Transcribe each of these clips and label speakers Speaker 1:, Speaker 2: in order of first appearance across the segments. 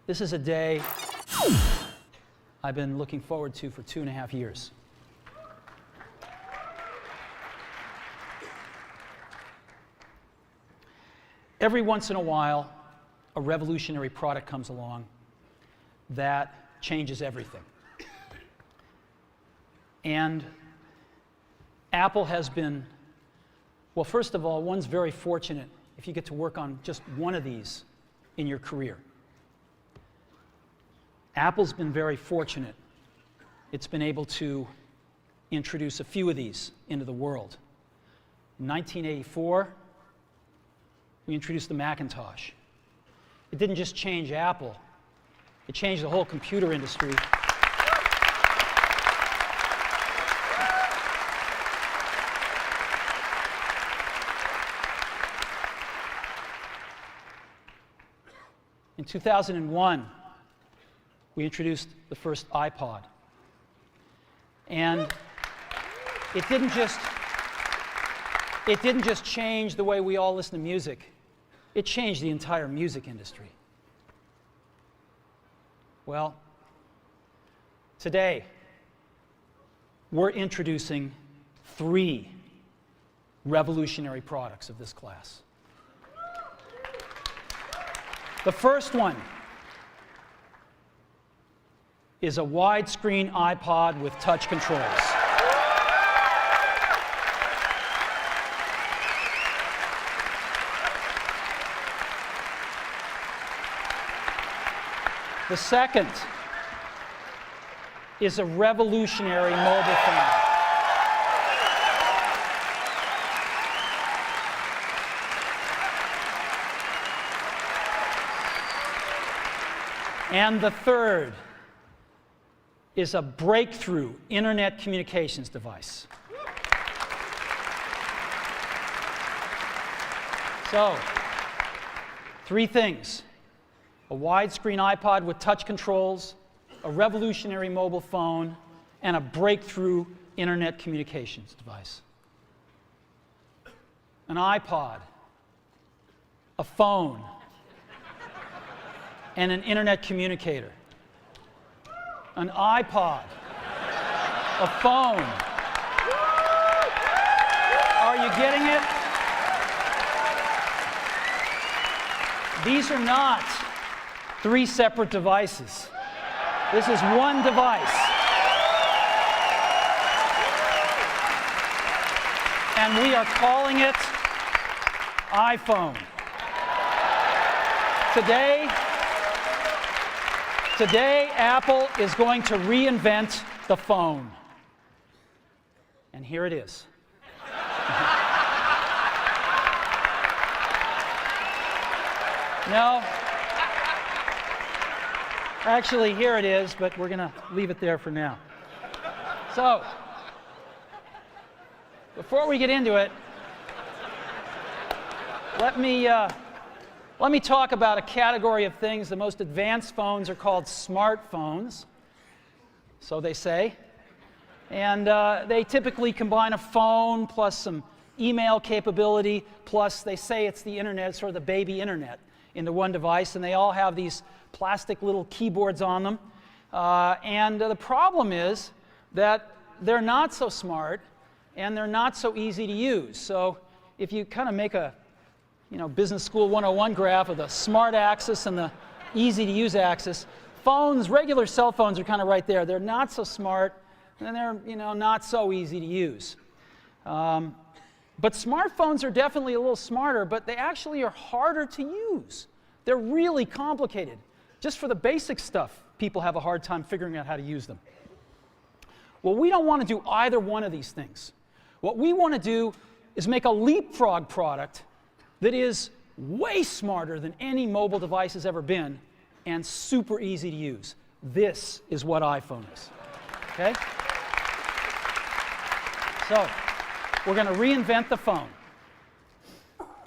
Speaker 1: This is a day I've been looking forward to for 2.5 years. Every once in a while, a revolutionary product comes along that changes everything. And Apple has been, well, first of all, one's very fortunate if you get to work on just one of these in your career. Apple's been very fortunate. It's been able to introduce a few of these into the world. In 1984, we introduced the Macintosh. It didn't just change Apple, it changed the whole computer industry. In 2001, we introduced the first iPod. And it didn't just change the way we all listen to music. It changed the entire music industry. Well, today, we're introducing 3 revolutionary products of this class. The first one is a widescreen iPod with touch controls. The second is a revolutionary mobile phone. And the third is a breakthrough internet communications device. So, 3 things: a widescreen iPod with touch controls, a revolutionary mobile phone, and a breakthrough internet communications device. An iPod, a phone, and an internet communicator. An iPod, a phone. Are you getting it? These are not 3 separate devices. This is one device. And we are calling it iPhone. Today, Apple is going to reinvent the phone. And here it is. No. Actually, here it is, but we're going to leave it there for now. So, before we get into it, let me talk about a category of things. The most advanced phones are called smartphones, so they say. And they typically combine a phone plus some email capability, plus they say it's the internet, sort of the baby internet, into one device, and they all have these plastic little keyboards on them. And the problem is that they're not so smart, and they're not so easy to use. So if you kind of make a Business School 101 graph of the smart axis and the easy-to-use axis, regular cell phones are kind of right there. They're not so smart, and they're not so easy to use. But smartphones are definitely a little smarter, but they actually are harder to use. They're really complicated. Just for the basic stuff, people have a hard time figuring out how to use them. Well, we don't want to do either one of these things. What we want to do is make a leapfrog product that is way smarter than any mobile device has ever been and super easy to use. This is what iPhone is. Okay? So, we're going to reinvent the phone.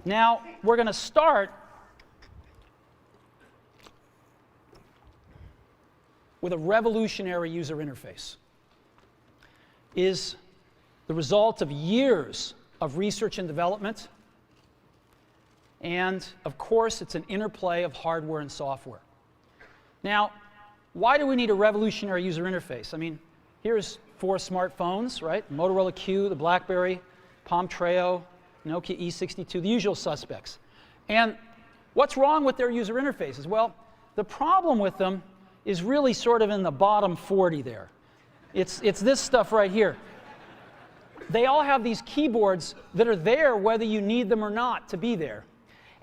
Speaker 1: Now, we're going to start with a revolutionary user interface. Is the result of years of research and development. And, of course, it's an interplay of hardware and software. Now, why do we need a revolutionary user interface? I mean, here's 4 smartphones, right? Motorola Q, the BlackBerry, Palm Treo, Nokia E62, the usual suspects. And what's wrong with their user interfaces? Well, the problem with them is really sort of in the bottom 40 there. It's this stuff right here. They all have these keyboards that are there whether you need them or not to be there.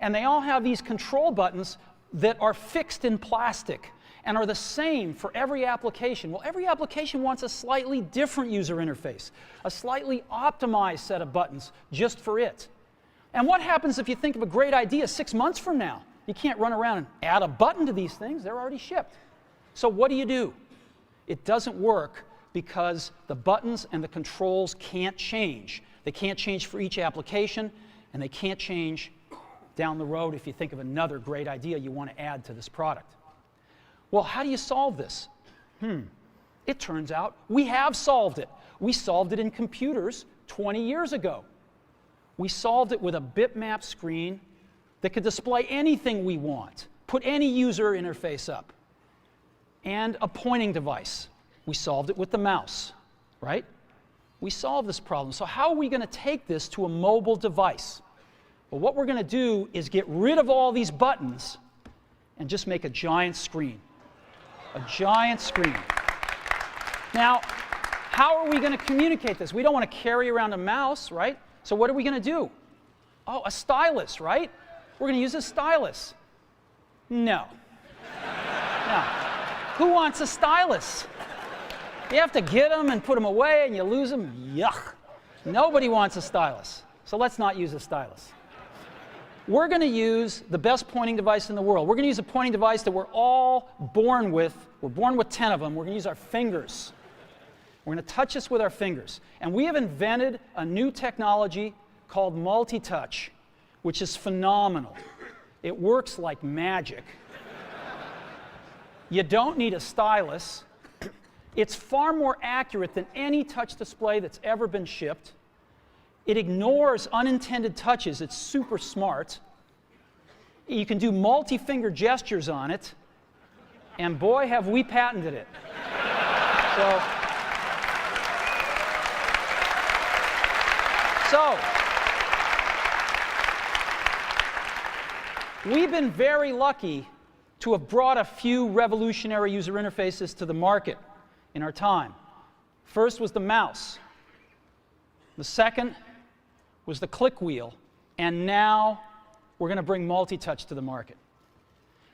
Speaker 1: And they all have these control buttons that are fixed in plastic and are the same for every application. Well, every application wants a slightly different user interface, a slightly optimized set of buttons just for it. And what happens if you think of a great idea 6 months from now? You can't run around and add a button to these things. They're already shipped. So what do? It doesn't work because the buttons and the controls can't change. They can't change for each application, and they can't change down the road if you think of another great idea you want to add to this product. Well, how do you solve this? It turns out we have solved it. We solved it in computers 20 years ago. We solved it with a bitmap screen that could display anything we want, put any user interface up, and a pointing device. We solved it with the mouse, right? We solved this problem. So how are we going to take this to a mobile device? Well, what we're going to do is get rid of all these buttons and just make a giant screen. A giant screen. Now, how are we going to communicate this? We don't want to carry around a mouse, right? So what are we going to do? Oh, a stylus, right? We're going to use a stylus. No. No. Who wants a stylus? You have to get them and put them away and you lose them. Yuck. Nobody wants a stylus. So let's not use a stylus. We're going to use the best pointing device in the world. We're going to use a pointing device that we're all born with. We're born with 10 of them. We're going to use our fingers. We're going to touch this with our fingers. And we have invented a new technology called multi-touch, which is phenomenal. It works like magic. You don't need a stylus. It's far more accurate than any touch display that's ever been shipped. It ignores unintended touches. It's super smart. You can do multi-finger gestures on it. And boy, have we patented it. So, we've been very lucky to have brought a few revolutionary user interfaces to the market in our time. First was the mouse. The second was the click wheel. And now we're going to bring multi-touch to the market.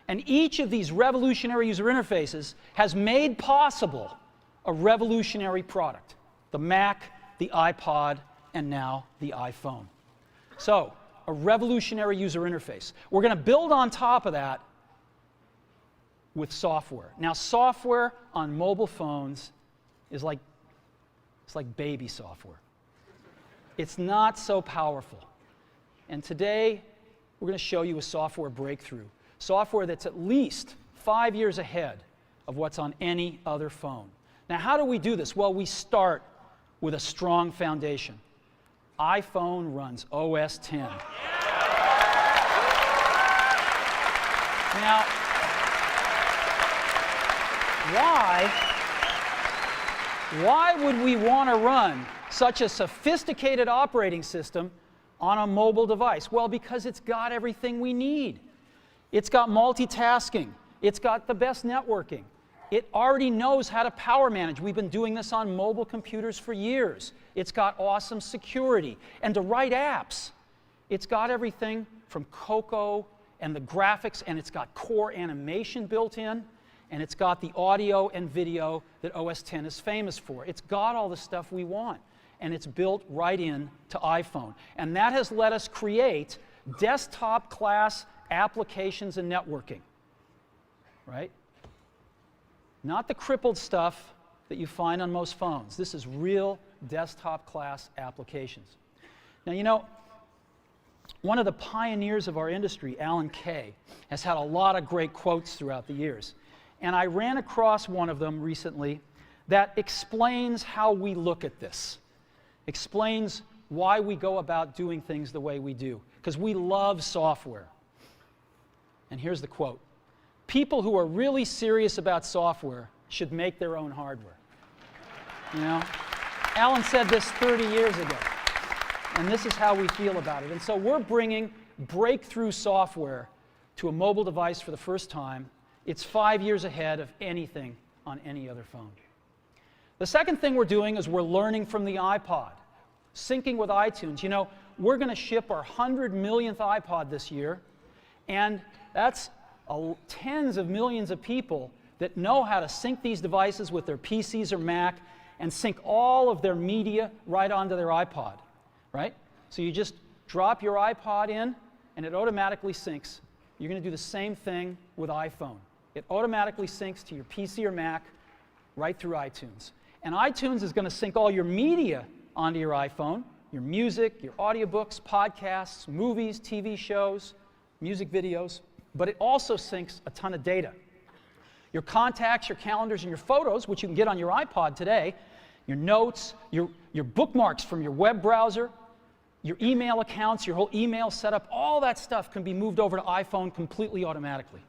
Speaker 1: And each of these revolutionary user interfaces has made possible a revolutionary product. The Mac, the iPod, and now the iPhone. So, a revolutionary user interface. We're going to build on top of that with software. Now, software on mobile phones is like baby software. It's not so powerful. And today, we're going to show you a software breakthrough. Software that's at least 5 years ahead of what's on any other phone. Now, how do we do this? Well, we start with a strong foundation. iPhone runs OS 10. Now, why would we want to run such a sophisticated operating system on a mobile device? Well, because it's got everything we need. It's got multitasking. It's got the best networking. It already knows how to power manage. We've been doing this on mobile computers for years. It's got awesome security. And to write apps, it's got everything from Cocoa and the graphics, and it's got core animation built in, and it's got the audio and video that OS X is famous for. It's got all the stuff we want, and it's built right in to iPhone. And that has let us create desktop-class applications and networking, right? Not the crippled stuff that you find on most phones. This is real desktop-class applications. Now, you know, one of the pioneers of our industry, Alan Kay, has had a lot of great quotes throughout the years. And I ran across one of them recently that explains how we look at this, explains why we go about doing things the way we do, because we love software. And here's the quote: people who are really serious about software should make their own hardware. You know? Alan said this 30 years ago, and this is how we feel about it. And so we're bringing breakthrough software to a mobile device for the first time. It's 5 years ahead of anything on any other phone. The second thing we're doing is we're learning from the iPod, syncing with iTunes. You know, we're going to ship our 100 millionth iPod this year, and that's tens of millions of people that know how to sync these devices with their PCs or Mac and sync all of their media right onto their iPod, right? So you just drop your iPod in, and it automatically syncs. You're going to do the same thing with iPhone. It automatically syncs to your PC or Mac right through iTunes. And iTunes is going to sync all your media onto your iPhone, your music, your audiobooks, podcasts, movies, TV shows, music videos, but it also syncs a ton of data. Your contacts, your calendars, and your photos, which you can get on your iPod today, your notes, your bookmarks from your web browser, your email accounts, your whole email setup, all that stuff can be moved over to iPhone completely automatically.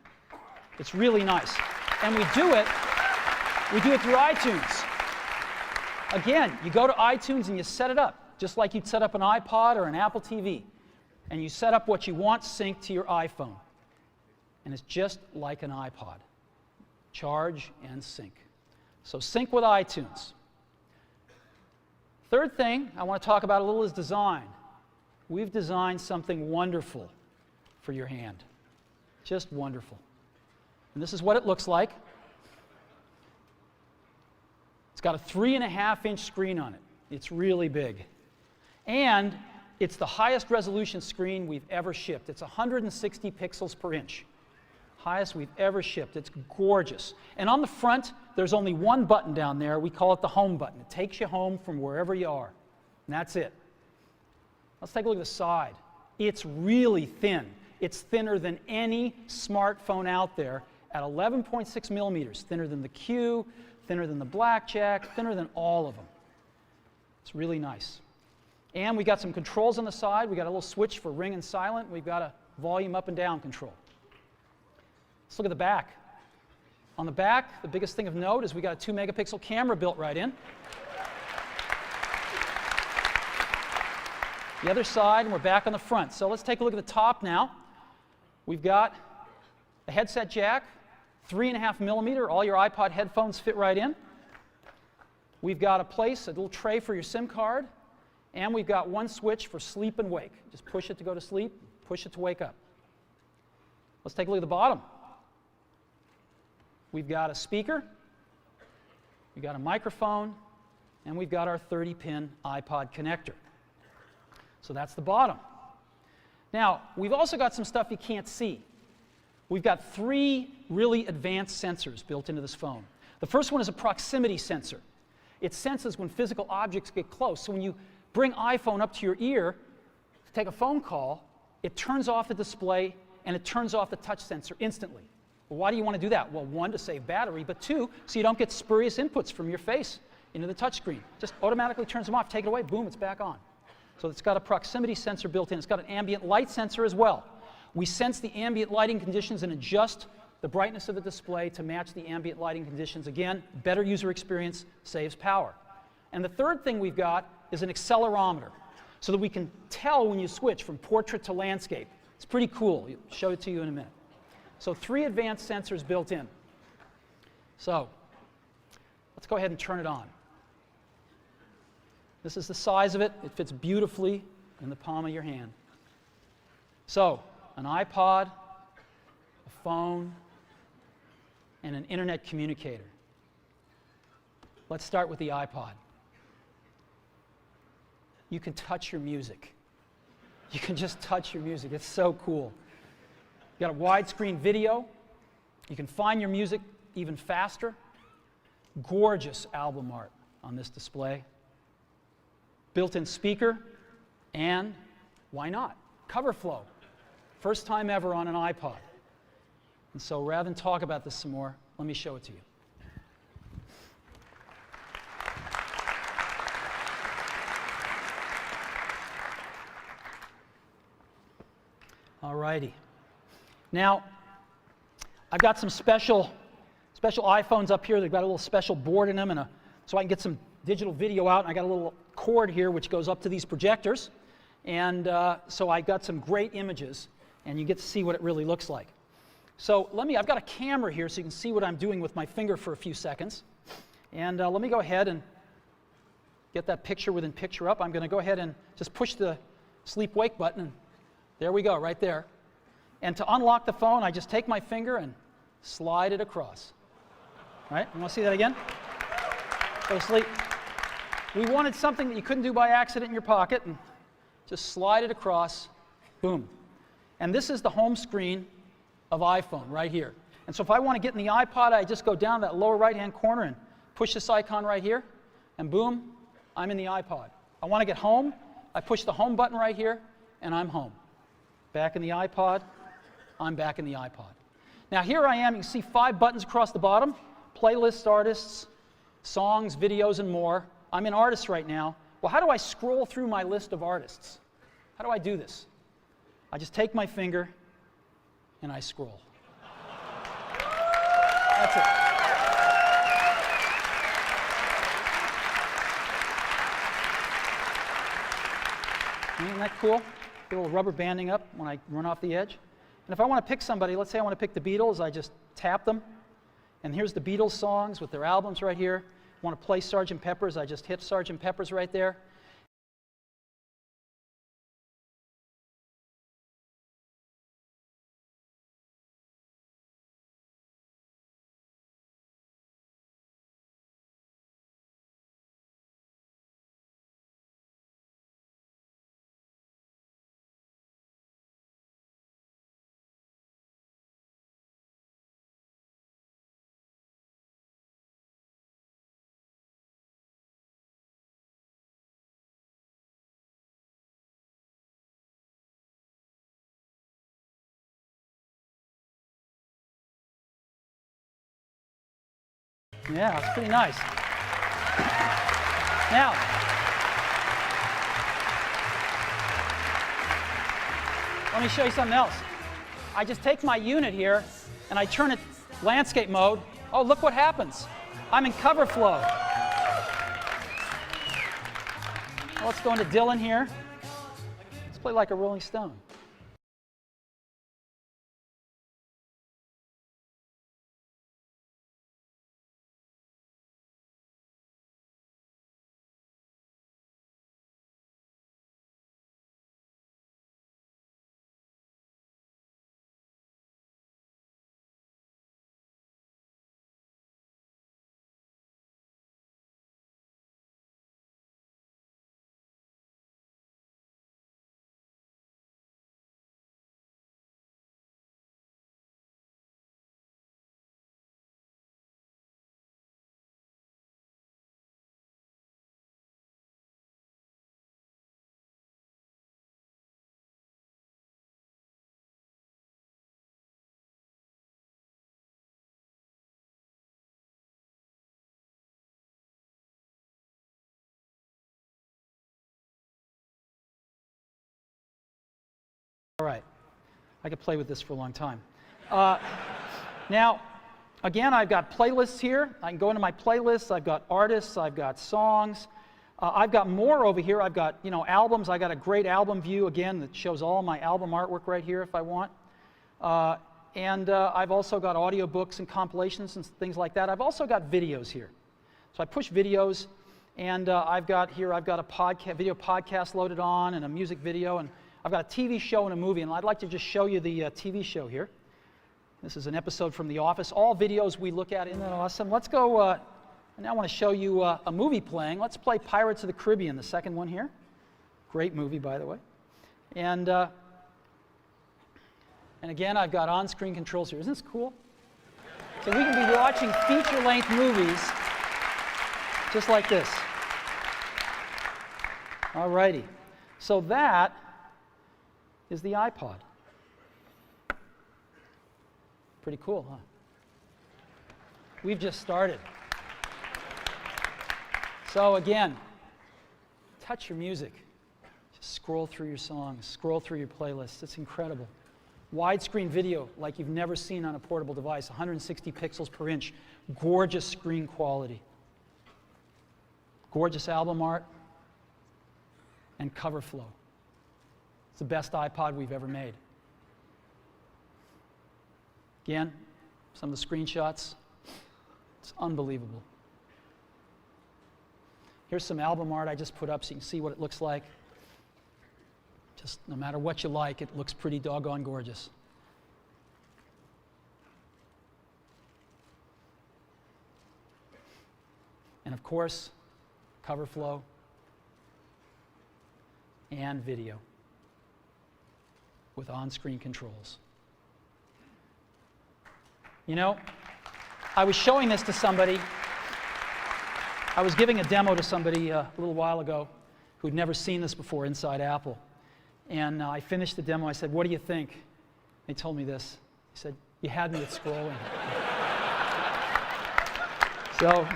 Speaker 1: It's really nice. And we do it through iTunes. Again, you go to iTunes and you set it up, just like you'd set up an iPod or an Apple TV. And you set up what you want synced to your iPhone. And it's just like an iPod. Charge and sync. So sync with iTunes. Third thing I want to talk about a little is design. We've designed something wonderful for your hand. Just wonderful. And this is what it looks like. It's got a 3.5-inch screen on it. It's really big. And it's the highest resolution screen we've ever shipped. It's 160 pixels per inch. Highest we've ever shipped. It's gorgeous. And on the front, there's only one button down there. We call it the home button. It takes you home from wherever you are. And that's it. Let's take a look at the side. It's really thin. It's thinner than any smartphone out there at 11.6 millimeters. Thinner than the Q, thinner than the Blackjack, thinner than all of them. It's really nice. And we got some controls on the side. We got a little switch for ring and silent. We've got a volume up and down control. Let's look at the back. On the back, the biggest thing of note is we got a 2-megapixel camera built right in. The other side, and we're back on the front. So let's take a look at the top now. We've got a headset jack, 3.5 millimeter. All your iPod headphones fit right in. We've got a little tray for your SIM card. And we've got one switch for sleep and wake. Just push it to go to sleep, push it to wake up. Let's take a look at the bottom. We've got a speaker, we've got a microphone, and we've got our 30-pin iPod connector. So that's the bottom. Now, we've also got some stuff you can't see. We've got 3 really advanced sensors built into this phone. The first one is a proximity sensor. It senses when physical objects get close. So when you bring iPhone up to your ear to take a phone call, it turns off the display and it turns off the touch sensor instantly. Well, why do you want to do that? Well, 1, to save battery, but 2, so you don't get spurious inputs from your face into the touch screen. Just automatically turns them off, take it away, boom, it's back on. So it's got a proximity sensor built in. It's got an ambient light sensor as well. We sense the ambient lighting conditions and adjust the brightness of the display to match the ambient lighting conditions. Again, better user experience, saves power. And the third thing we've got is an accelerometer, so that we can tell when you switch from portrait to landscape. It's pretty cool. I'll show it to you in a minute. So 3 advanced sensors built in. So let's go ahead and turn it on. This is the size of it. It fits beautifully in the palm of your hand. So an iPod, a phone, and an internet communicator. Let's start with the iPod. You can touch your music. You can just touch your music. It's so cool. You got a widescreen video. You can find your music even faster. Gorgeous album art on this display. Built-in speaker, and why not? Cover flow. First time ever on an iPod. And so rather than talk about this some more, let me show it to you. All righty. Now, I've got some special iPhones up here. They've got a little special board in them, and so I can get some digital video out. And I got a little cord here which goes up to these projectors, and so I got some great images, and you get to see what it really looks like. So I've got a camera here so you can see what I'm doing with my finger for a few seconds. And let me go ahead and get that picture within picture up. I'm going to go ahead and just push the sleep-wake button, and there we go, right there. And to unlock the phone, I just take my finger and slide it across. Right? You want to see that again? Go to sleep. We wanted something that you couldn't do by accident in your pocket, and just slide it across, boom. And this is the home screen of iPhone right here. And so if I want to get in the iPod, I just go down that lower right-hand corner and push this icon right here, and boom, I'm in the iPod. I want to get home, I push the home button right here, and I'm home. Back in the iPod, I'm back in the iPod. Now here I am, you can see 5 buttons across the bottom, playlists, artists, songs, videos, and more. I'm in artists right now. Well, how do I scroll through my list of artists? How do I do this? I just take my finger and I scroll. That's it. Isn't that cool? Get a little rubber banding up when I run off the edge. And if I want to pick somebody, let's say I want to pick the Beatles, I just tap them. And here's the Beatles songs with their albums right here. I want to play Sgt. Pepper's, I just hit Sgt. Pepper's right there. Yeah, it's pretty nice. Now, let me show you something else. I just take my unit here and I turn it landscape mode. Oh, look what happens. I'm in cover flow. Well, let's go into Dylan here. Let's play Like a Rolling Stone. All right, I could play with this for a long time. Now, again, I've got playlists here. I can go into my playlists. I've got artists. I've got songs. I've got more over here. I've got, albums. I got a great album view again that shows all my album artwork right here if I want. And I've also got audiobooks and compilations and things like that. I've also got videos here. So I push videos, and I've got a video podcast loaded on, and a music video, and I've got a TV show and a movie, and I'd like to just show you the TV show here. This is an episode from The Office. All videos we look at, isn't that awesome? Let's go, and now I want to show you a movie playing. Let's play Pirates of the Caribbean, the second one here. Great movie, by the way. And again, I've got on-screen controls here. Isn't this cool? So we can be watching feature-length movies just like this. All righty. So that is the iPod. Pretty cool, huh? We've just started. So again, touch your music. Just scroll through your songs, scroll through your playlists. It's incredible. Widescreen video like you've never seen on a portable device, 160 pixels per inch, gorgeous screen quality. Gorgeous album art, and cover flow. It's the best iPod we've ever made. Again, some of the screenshots, it's unbelievable. Here's some album art I just put up so you can see what it looks like. Just no matter what you like, it looks pretty doggone gorgeous. And of course, cover flow and video with on-screen controls. You know, I was showing this to somebody. I was giving a demo to somebody a little while ago who'd never seen this before inside Apple. And I finished the demo. I said, "What do you think?" They told me this. He said, "You had me at scrolling." So,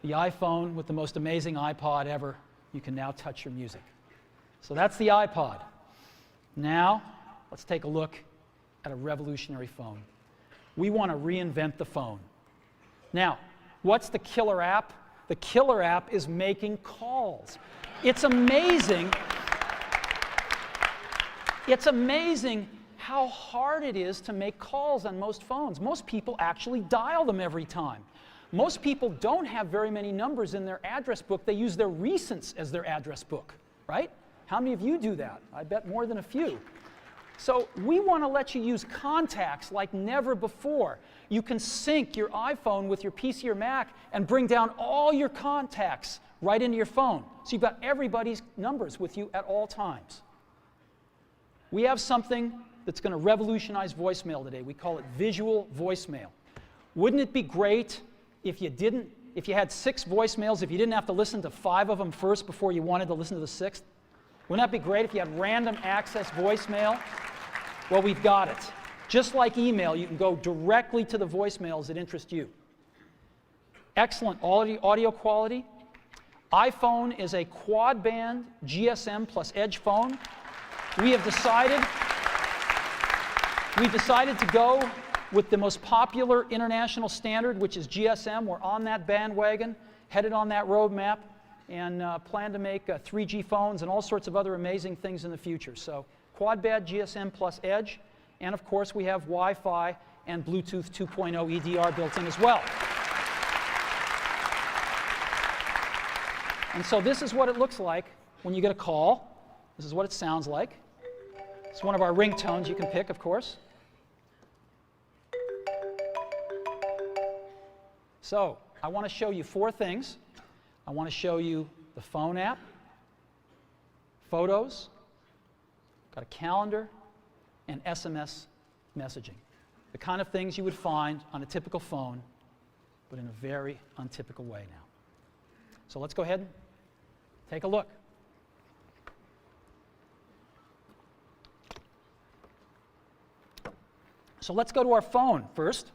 Speaker 1: the iPhone with the most amazing iPod ever, you can now touch your music. So that's the iPod. Now, let's take a look at a revolutionary phone. We want to reinvent the phone. Now, what's the killer app? The killer app is making calls. It's amazing. It's amazing how hard it is to make calls on most phones. Most people actually dial them every time. Most people don't have very many numbers in their address book. They use their recents as their address book, right? How many of you do that? I bet more than a few. So we want to let you use contacts like never before. You can sync your iPhone with your PC or Mac and bring down all your contacts right into your phone. So you've got everybody's numbers with you at all times. We have something that's going to revolutionize voicemail today. We call it visual voicemail. Wouldn't it be great if you had 6 voicemails, if you didn't have to listen to 5 of them first before you wanted to listen to the 6th? Wouldn't that be great if you had random access voicemail? Well, we've got it. Just like email, you can go directly to the voicemails that interest you. Excellent audio quality. iPhone is a quad-band GSM plus Edge phone. We've decided to go with the most popular international standard, which is GSM. We're on that bandwagon, headed on that roadmap, and plan to make 3G phones and all sorts of other amazing things in the future. So quad-band GSM plus Edge, and of course we have Wi-Fi and Bluetooth 2.0 EDR built in as well. And so this is what it looks like when you get a call. This is what it sounds like. It's one of our ringtones you can pick, of course. So I want to show you 4 things. I want to show you the phone app, photos, got a calendar, and SMS messaging. The kind of things you would find on a typical phone, but in a very untypical way now. So let's go ahead and take a look. So let's go to our phone first.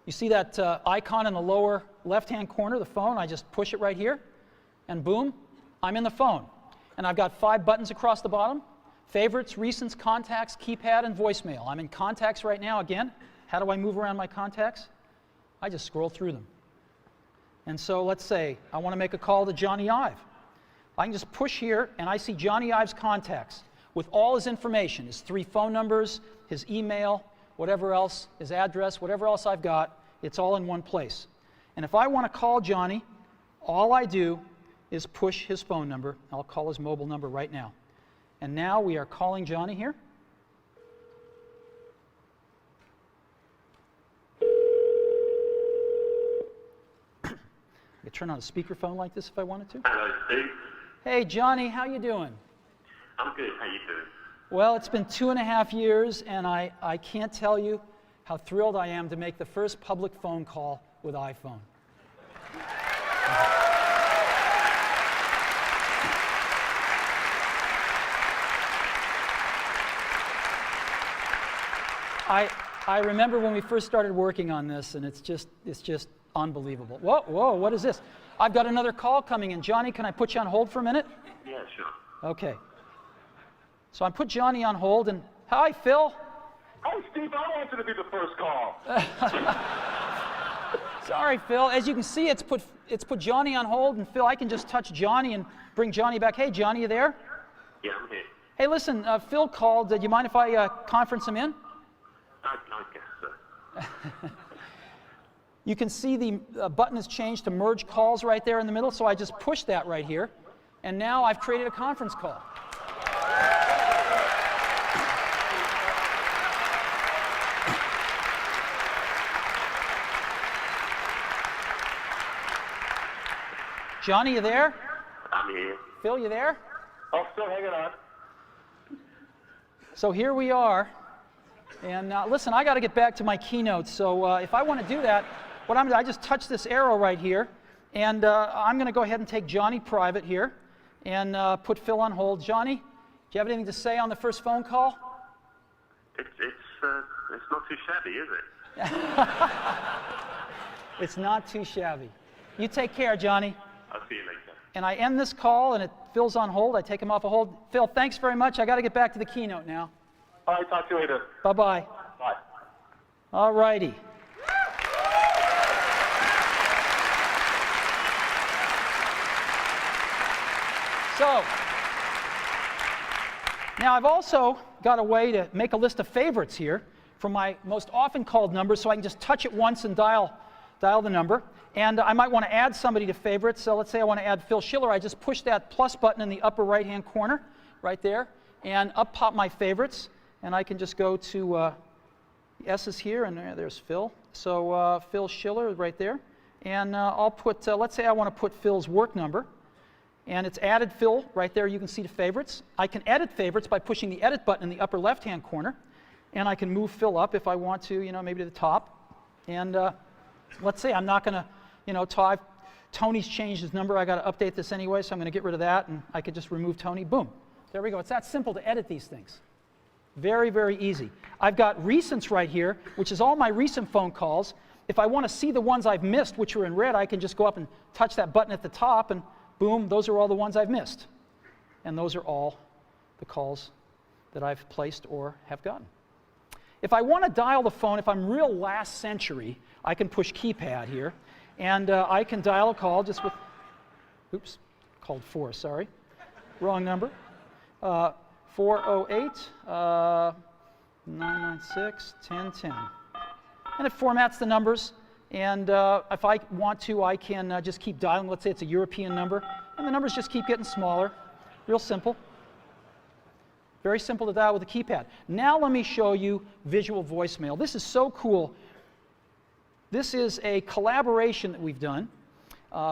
Speaker 1: You see that icon in the lower left-hand corner, the phone? I just push it right here, and boom, I'm in the phone. And I've got 5 buttons across the bottom: favorites, recents, contacts, keypad, and voicemail. I'm in contacts right now again. How do I move around my contacts? I just scroll through them. And so let's say I want to make a call to Johnny Ive. I can just push here, and I see Johnny Ive's contacts with all his information, his 3 phone numbers, his email, whatever else, his address, whatever else I've got, it's all in one place. And if I want to call Johnny, all I do is push his phone number. I'll call his mobile number right now. And now we are calling Johnny here. I could turn on a speakerphone like this if I wanted to.
Speaker 2: Hello, Steve.
Speaker 1: Hey, Johnny, how you doing?
Speaker 2: I'm good. How you doing?
Speaker 1: Well, it's been 2.5 years, and I can't tell you how thrilled I am to make the first public phone call with iPhone. I remember when we first started working on this, and it's just unbelievable. Whoa, what is this? I've got another call coming in. Johnny, can I put you on hold for a minute?
Speaker 2: Yeah, sure.
Speaker 1: Okay. So I put Johnny on hold, and hi, Phil.
Speaker 3: Hey, Steve, I want you to be the first call.
Speaker 1: Sorry, Phil. As you can see, it's put Johnny on hold, and Phil, I can just touch Johnny and bring Johnny back. Hey, Johnny, you there?
Speaker 2: Yeah, I'm here.
Speaker 1: Hey, listen, Phil called. Do you mind if I conference him in?
Speaker 2: I guess so.
Speaker 1: You can see the button has changed to merge calls right there in the middle, so I just pushed that right here, and now I've created a conference call. Johnny, you there?
Speaker 2: I'm here.
Speaker 1: Phil, you there?
Speaker 3: I'm still hanging on.
Speaker 1: So here we are. And listen, I got to get back to my keynote. So if I want to do that, what I'm going to do, I just touch this arrow right here. And I'm going to go ahead and take Johnny private here and put Phil on hold. Johnny, do you have anything to say on the first phone call?
Speaker 2: It's not too shabby, is it?
Speaker 1: It's not too shabby. You take care, Johnny.
Speaker 2: I'll see you later.
Speaker 1: And I end this call, and Phil's on hold. I take him off a hold. Phil, thanks very much. I got to get back to the keynote now.
Speaker 3: All right, talk to you later.
Speaker 1: Bye-bye.
Speaker 3: Bye.
Speaker 1: All righty. So, now I've also got a way to make a list of favorites here from my most often called numbers, so I can just touch it once and dial the number. And I might want to add somebody to favorites. So let's say I want to add Phil Schiller. I just push that plus button in the upper right-hand corner right there, and up pop my favorites. And I can just go to the S's here, and there's Phil. So Phil Schiller right there. And I'll put, let's say I want to put Phil's work number. And it's added Phil right there. You can see the favorites. I can edit favorites by pushing the edit button in the upper left-hand corner. And I can move Phil up if I want to, maybe to the top. And let's say I'm not going to, Tony's changed his number. I got to update this anyway, so I'm going to get rid of that. And I could just remove Tony. Boom. There we go. It's that simple to edit these things. Very, very easy. I've got recents right here, which is all my recent phone calls. If I want to see the ones I've missed, which are in red, I can just go up and touch that button at the top, and boom, those are all the ones I've missed. And those are all the calls that I've placed or have gotten. If I want to dial the phone, if I'm real last century, I can push keypad here, and I can dial a call just with, oops, called 4, sorry, wrong number, 408 996 1010. And it formats the numbers, and if I want to, I can just keep dialing. Let's say it's a European number, and the numbers just keep getting smaller. Real simple. Very simple to dial with a keypad. Now let me show you visual voicemail. This is so cool. This is a collaboration that we've done,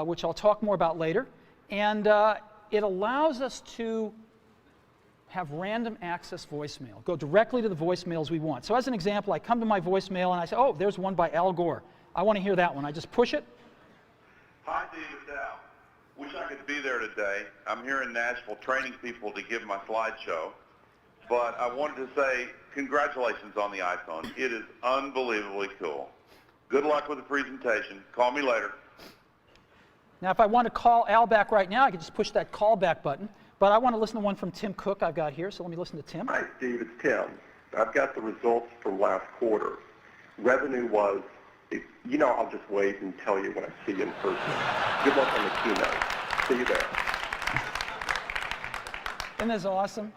Speaker 1: which I'll talk more about later. And it allows us to have random access voicemail, go directly to the voicemails we want. So as an example, I come to my voicemail and I say, oh, there's one by Al Gore. I want to hear that one. I just push it.
Speaker 4: Hi, Dave, it's Al. Wish I could be there today. I'm here in Nashville training people to give my slideshow. But I wanted to say congratulations on the iPhone. It is unbelievably cool. Good luck with the presentation. Call me later.
Speaker 1: Now, if I want to call Al back right now, I can just push that call back button. But I want to listen to one from Tim Cook I've got here, so let me listen to Tim.
Speaker 5: Hi, Steve. It's Tim. I've got the results from last quarter. Revenue was, I'll just wait and tell you when I see you in person. Good luck on the keynote. See you there.
Speaker 1: Isn't this awesome?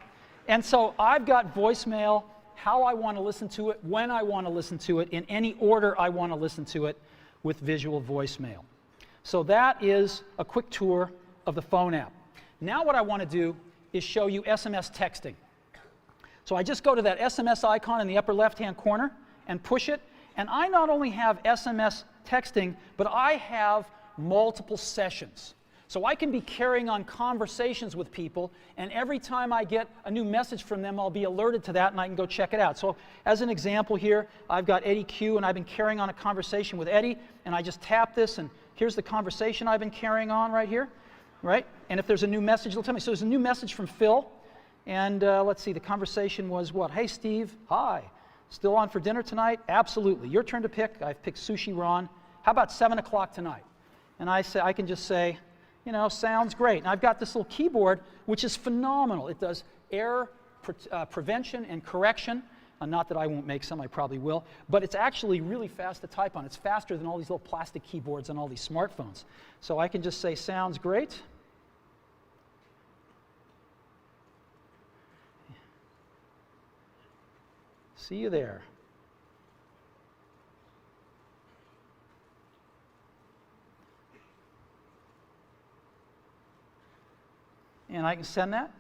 Speaker 1: And so I've got voicemail, how I want to listen to it, when I want to listen to it, in any order I want to listen to it with visual voicemail. So that is a quick tour of the phone app. Now what I want to do is show you SMS texting. So I just go to that SMS icon in the upper left-hand corner and push it, and I not only have SMS texting, but I have multiple sessions. So I can be carrying on conversations with people, and every time I get a new message from them, I'll be alerted to that, and I can go check it out. So as an example here, I've got Eddie Q, and I've been carrying on a conversation with Eddie, and I just tap this, and here's the conversation I've been carrying on right here, right? And if there's a new message, it'll tell me. So there's a new message from Phil, and let's see, the conversation was what? Hey, Steve, hi. Still on for dinner tonight? Absolutely. Your turn to pick. I've picked Sushi Ron. How about 7 o'clock tonight? And I can just say, sounds great. And I've got this little keyboard, which is phenomenal. It does air prevention and correction. Not that I won't make some, I probably will, but it's actually really fast to type on. It's faster than all these little plastic keyboards on all these smartphones. So I can just say, sounds great. See you there. And I can send that.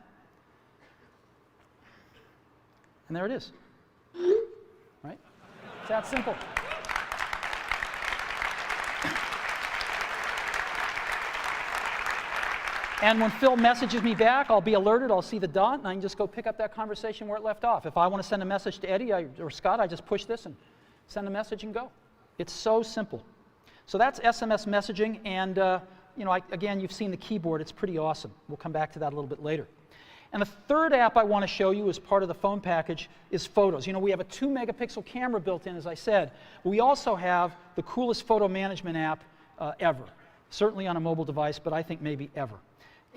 Speaker 1: And there it is. Right? It's that simple. And when Phil messages me back, I'll be alerted, I'll see the dot, and I can just go pick up that conversation where it left off. If I want to send a message to Eddie or Scott, I just push this and send a message and go. It's so simple. So that's SMS messaging, and again, you've seen the keyboard. It's pretty awesome. We'll come back to that a little bit later. And the third app I want to show you as part of the phone package is Photos. You know, we have a 2-megapixel camera built in, as I said. We also have the coolest photo management app ever. Certainly on a mobile device, but I think maybe ever.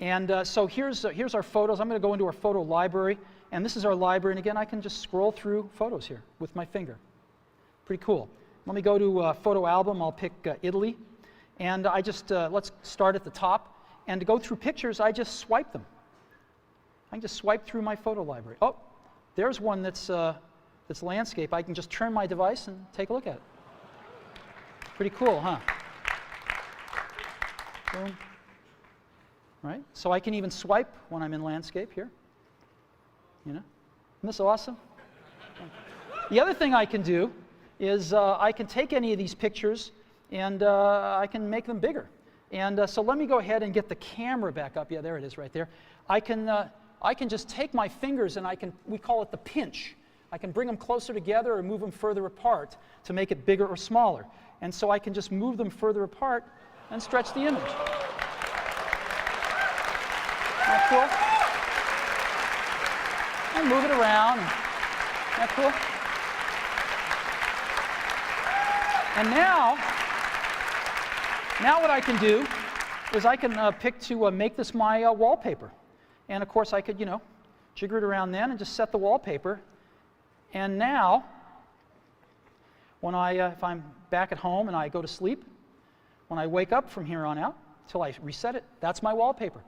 Speaker 1: And so here's our photos. I'm going to go into our photo library, and this is our library. And again, I can just scroll through photos here with my finger. Pretty cool. Let me go to photo album. I'll pick Italy. And I just, let's start at the top. And to go through pictures, I just swipe them. I can just swipe through my photo library. Oh, there's one that's landscape. I can just turn my device and take a look at it. Pretty cool, huh? Boom. Right? So I can even swipe when I'm in landscape here. You know? Isn't this awesome? The other thing I can do is I can take any of these pictures and I can make them bigger. And so let me go ahead and get the camera back up. Yeah, there it is right there. I can just take my fingers and we call it the pinch. I can bring them closer together or move them further apart to make it bigger or smaller. And so I can just move them further apart and stretch the image. Isn't that cool? And move it around. Isn't that cool? And now what I can do is I can pick to make this my wallpaper. And of course I could, jigger it around then and just set the wallpaper. And now, when if I'm back at home and I go to sleep, when I wake up from here on out, till I reset it, that's my wallpaper.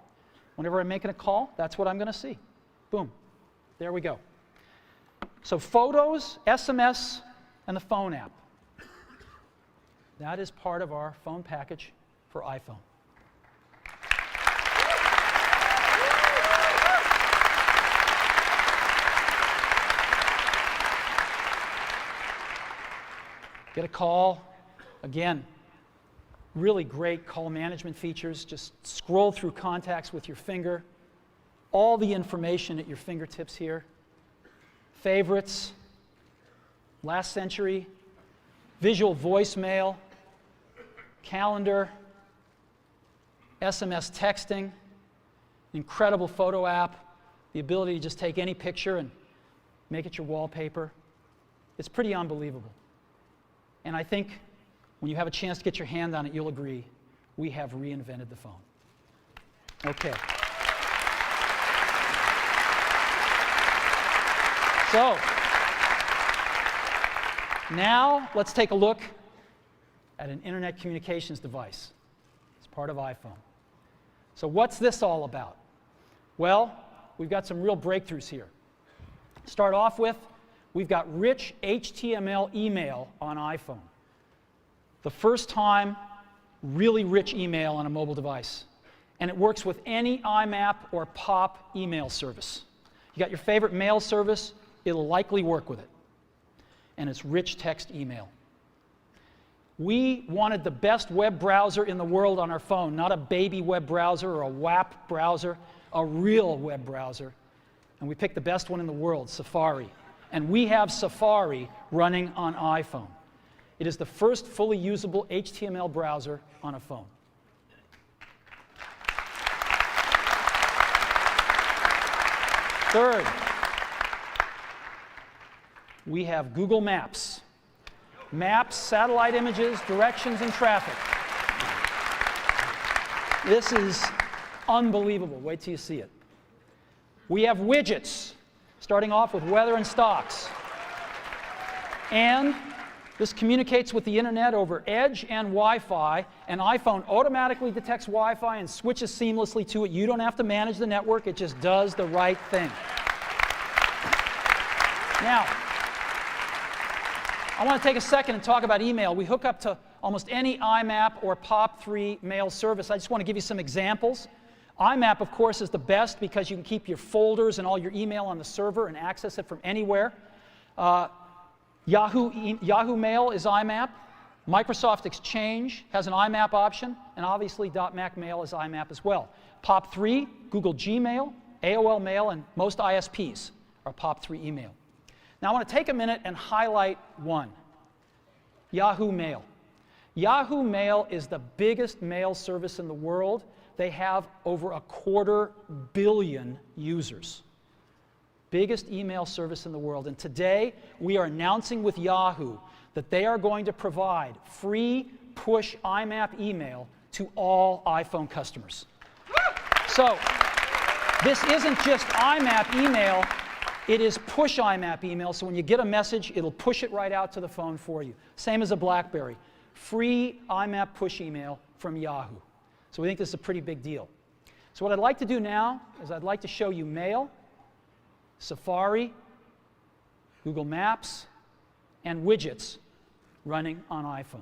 Speaker 1: Whenever I'm making a call, that's what I'm going to see. Boom. There we go. So Photos, SMS, and the phone app. That is part of our phone package for iPhone. Get a call. Again, really great call management features. Just scroll through contacts with your finger. All the information at your fingertips here. Favorites, last century, visual voicemail, calendar, SMS texting, incredible photo app, the ability to just take any picture and make it your wallpaper. It's pretty unbelievable. And I think when you have a chance to get your hand on it, you'll agree, we have reinvented the phone. Okay. So, now let's take a look at an internet communications device. It's part of iPhone. So what's this all about? Well, we've got some real breakthroughs here. Start off with, we've got rich HTML email on iPhone. The first time, really rich email on a mobile device. And it works with any IMAP or POP email service. You got your favorite mail service, it'll likely work with it. And it's rich text email. We wanted the best web browser in the world on our phone, not a baby web browser or a WAP browser, a real web browser. And we picked the best one in the world, Safari. And we have Safari running on iPhone. It is the first fully usable HTML browser on a phone. Third, we have Google Maps. Maps, satellite images, directions, and traffic. This is unbelievable. Wait till you see it. We have widgets. starting off with weather and stocks. And this communicates with the internet over Edge and Wi-Fi, and iPhone automatically detects Wi-Fi and switches seamlessly to it. You don't have to manage the network, it just does the right thing. Now, I want to take a second and talk about email. We hook up to almost any IMAP or POP3 mail service. I just want to give you some examples. IMAP, of course, is the best because you can keep your folders and all your email on the server and access it from anywhere. Yahoo Mail is IMAP. Microsoft Exchange has an IMAP option, and obviously .Mac Mail is IMAP as well. POP3, Google Gmail, AOL Mail, and most ISPs are POP3 email. Now I want to take a minute and highlight one, Yahoo Mail. Yahoo Mail is the biggest mail service in the world. They have over 250 million users. Biggest email service in the world. And today, we are announcing with Yahoo that they are going to provide free push IMAP email to all iPhone customers. So, this isn't just IMAP email, it is push IMAP email. So when you get a message, it'll push it right out to the phone for you. Same as a BlackBerry. Free IMAP push email from Yahoo. So we think this is a pretty big deal. So what I'd like to do now is I'd like to show you Mail, Safari, Google Maps, and widgets running on iPhone.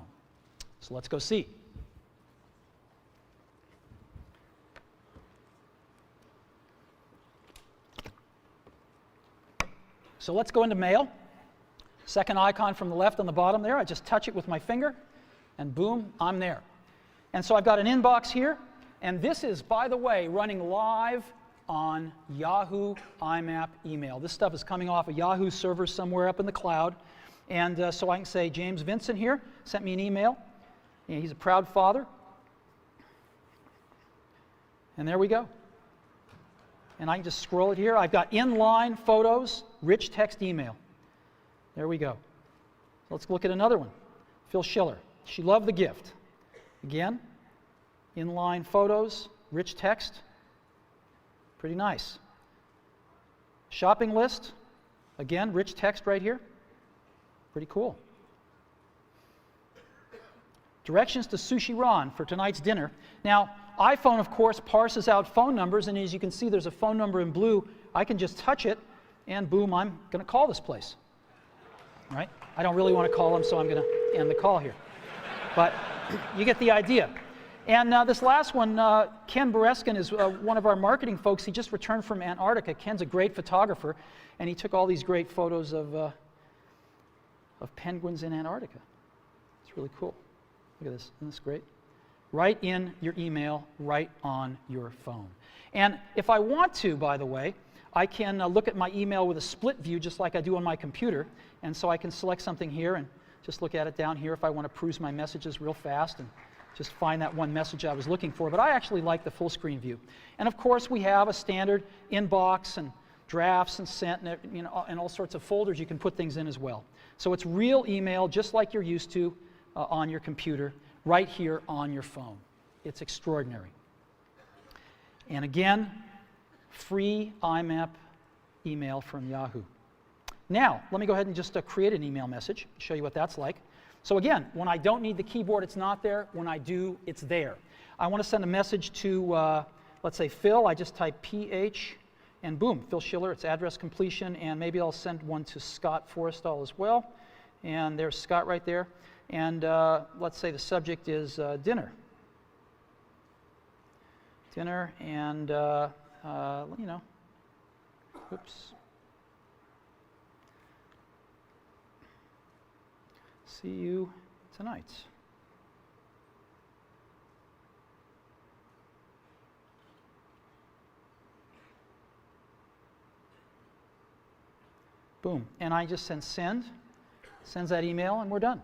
Speaker 1: So let's go see. So let's go into Mail. Second icon from the left on the bottom there. I just touch it with my finger, and boom, I'm there. And so I've got an inbox here, and this is, by the way, running live on Yahoo IMAP email. This stuff is coming off a Yahoo server somewhere up in the cloud. And so I can say, James Vincent here sent me an email. And he's a proud father. And there we go. And I can just scroll it here. I've got inline photos, rich text email. There we go. Let's look at another one. Phil Schiller. She loved the gift. Again, inline photos, rich text. Pretty nice. Shopping list. Again, rich text right here. Pretty cool. Directions to Sushi Ron for tonight's dinner. Now, iPhone, of course, parses out phone numbers, and as you can see, there's a phone number in blue. I can just touch it, and boom, I'm going to call this place. All right? I don't really want to call them, so I'm going to end the call here. But you get the idea. And this last one, Ken Bereskin is one of our marketing folks. He just returned from Antarctica. Ken's a great photographer, and he took all these great photos of penguins in Antarctica. It's really cool. Look at this. Isn't this great? Right in your email, right on your phone. And if I want to, by the way, I can look at my email with a split view just like I do on my computer. And so I can select something here and just look at it down here if I want to peruse my messages real fast and just find that one message I was looking for. But I actually like the full screen view. And of course, we have a standard inbox and drafts and sent and, and all sorts of folders you can put things in as well. So it's real email just like you're used to on your computer, right here on your phone. It's extraordinary. And again, free IMAP email from Yahoo. Now, let me go ahead and just create an email message, show you what that's like. So again, when I don't need the keyboard, it's not there. When I do, it's there. I want to send a message to, let's say, Phil. I just type PH, and boom, Phil Schiller, it's address completion, and maybe I'll send one to Scott Forrestal as well. And there's Scott right there. And let's say the subject is dinner. Dinner, and, oops. See you tonight. Boom. And I just sends that email, and we're done.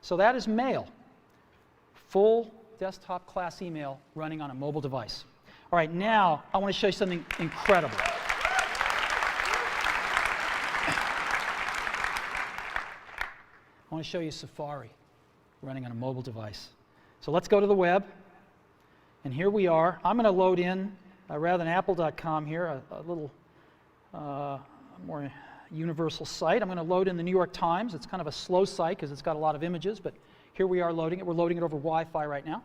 Speaker 1: So that is Mail. Full desktop class email running on a mobile device. All right, now I want to show you something incredible. I want to show you Safari running on a mobile device. So let's go to the web. And here we are. I'm going to load in, rather than apple.com here, a little more universal site. I'm going to load in the New York Times. It's kind of a slow site because it's got a lot of images, but here we are loading it. We're loading it over Wi-Fi right now.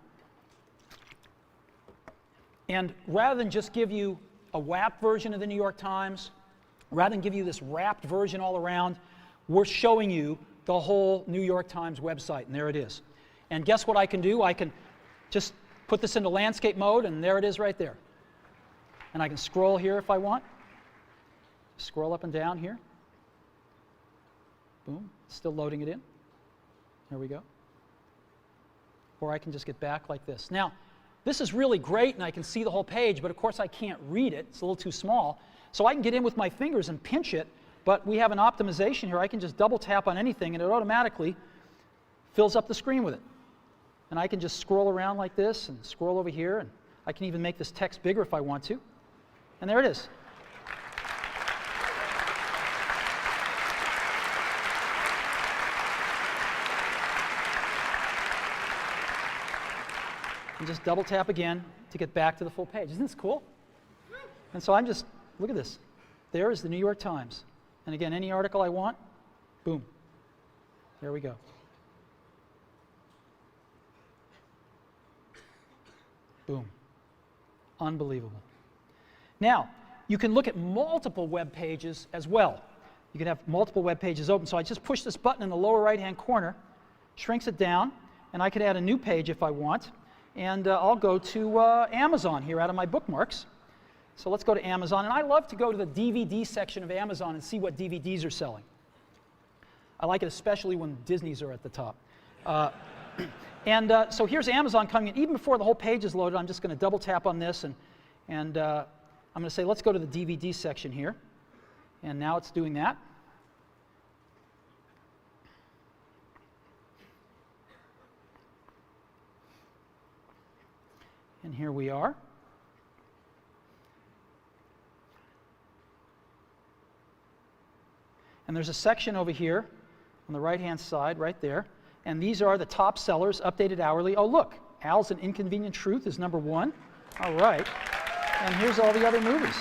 Speaker 1: And rather than just give you a WAP version of the New York Times, rather than give you this wrapped version all around, we're showing you the whole New York Times website, and there it is. And guess what I can do? I can just put this into landscape mode, and there it is right there. And I can scroll here if I want. Scroll up and down here. Boom, still loading it in. There we go. Or I can just get back like this. Now, this is really great, and I can see the whole page, but of course I can't read it. It's a little too small. So I can get in with my fingers and pinch it, but we have an optimization here. I can just double tap on anything, and it automatically fills up the screen with it. And I can just scroll around like this and scroll over here, and I can even make this text bigger if I want to. And there it is. And just double tap again to get back to the full page. Isn't this cool? And so I'm just, look at this. There is the New York Times. And again, any article I want, boom. There we go. Boom. Unbelievable. Now, you can look at multiple web pages as well. You can have multiple web pages open. So I just push this button in the lower right-hand corner, shrinks it down, and I could add a new page if I want. And I'll go to Amazon here out of my bookmarks. So let's go to Amazon. And I love to go to the DVD section of Amazon and see what DVDs are selling. I like it especially when Disney's are at the top. So here's Amazon coming in. Even before the whole page is loaded, I'm just going to double tap on this. And I'm going to say, let's go to the DVD section here. And now it's doing that. And here we are. And there's a section over here on the right-hand side, right there. And these are the top sellers, updated hourly. Oh, look, Al's An Inconvenient Truth is #1. All right. And here's all the other movies.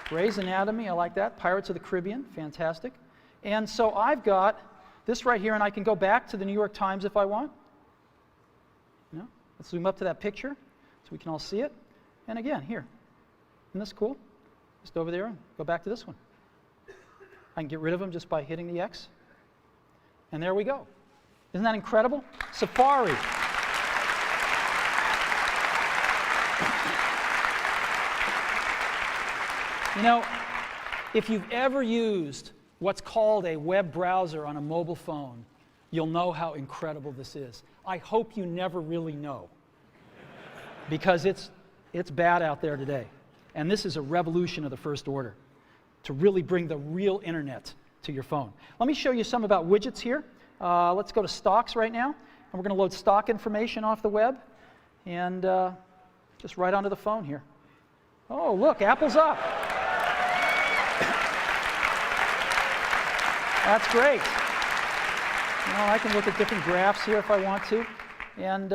Speaker 1: Grey's Anatomy, I like that. Pirates of the Caribbean, fantastic. And so I've got this right here, and I can go back to the New York Times if I want. You know, let's zoom up to that picture so we can all see it. And again, here. Isn't this cool? Just over there and go back to this one. I can get rid of them just by hitting the X. And there we go. Isn't that incredible? Safari. You know, if you've ever used what's called a web browser on a mobile phone, you'll know how incredible this is. I hope you never really know, because it's bad out there today. And this is a revolution of the first order to really bring the real internet to your phone. Let me show you some about widgets here. Let's go to stocks right now, and we're going to load stock information off the web, and just right onto the phone here. Oh, look, Apple's up. That's great. You know, I can look at different graphs here if I want to, and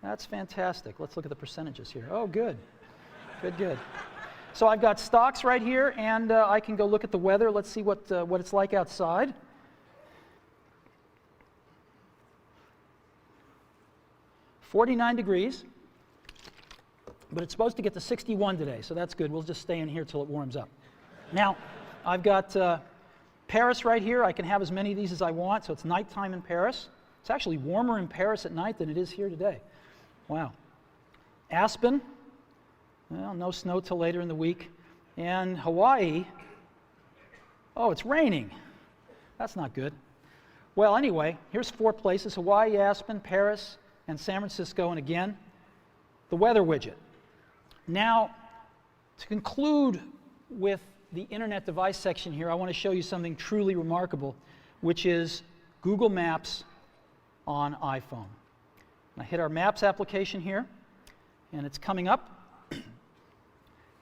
Speaker 1: that's fantastic. Let's look at the percentages here. Oh, good. Good, good. So I've got stocks right here, and I can go look at the weather. Let's see what it's like outside. "49 degrees, but it's supposed to get to 61 today, so that's good. We'll just stay in here till it warms up. Now, I've got Paris right here. I can have as many of these as I want, so it's nighttime in Paris. It's actually warmer in Paris at night than it is here today. Wow. Aspen. Well, no snow till later in the week. And Hawaii, oh, it's raining. That's not good. Well, anyway, here's 4 places: Hawaii, Aspen, Paris, and San Francisco. And again, the weather widget. Now, to conclude with the internet device section here, I want to show you something truly remarkable, which is Google Maps on iPhone. And I hit our Maps application here, and it's coming up.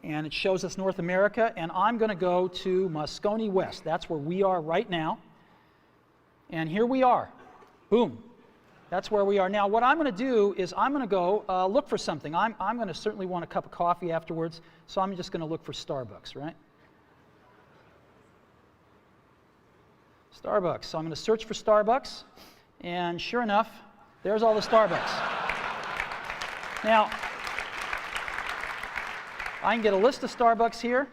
Speaker 1: And it shows us North America, and I'm going to go to Moscone West. That's where we are right now. And here we are. Boom. That's where we are. Now, what I'm going to do is I'm going to go look for something. I'm going to certainly want a cup of coffee afterwards, so I'm just going to look for Starbucks, right? Starbucks. So I'm going to search for Starbucks, and sure enough, there's all the Starbucks. Now, I can get a list of Starbucks here,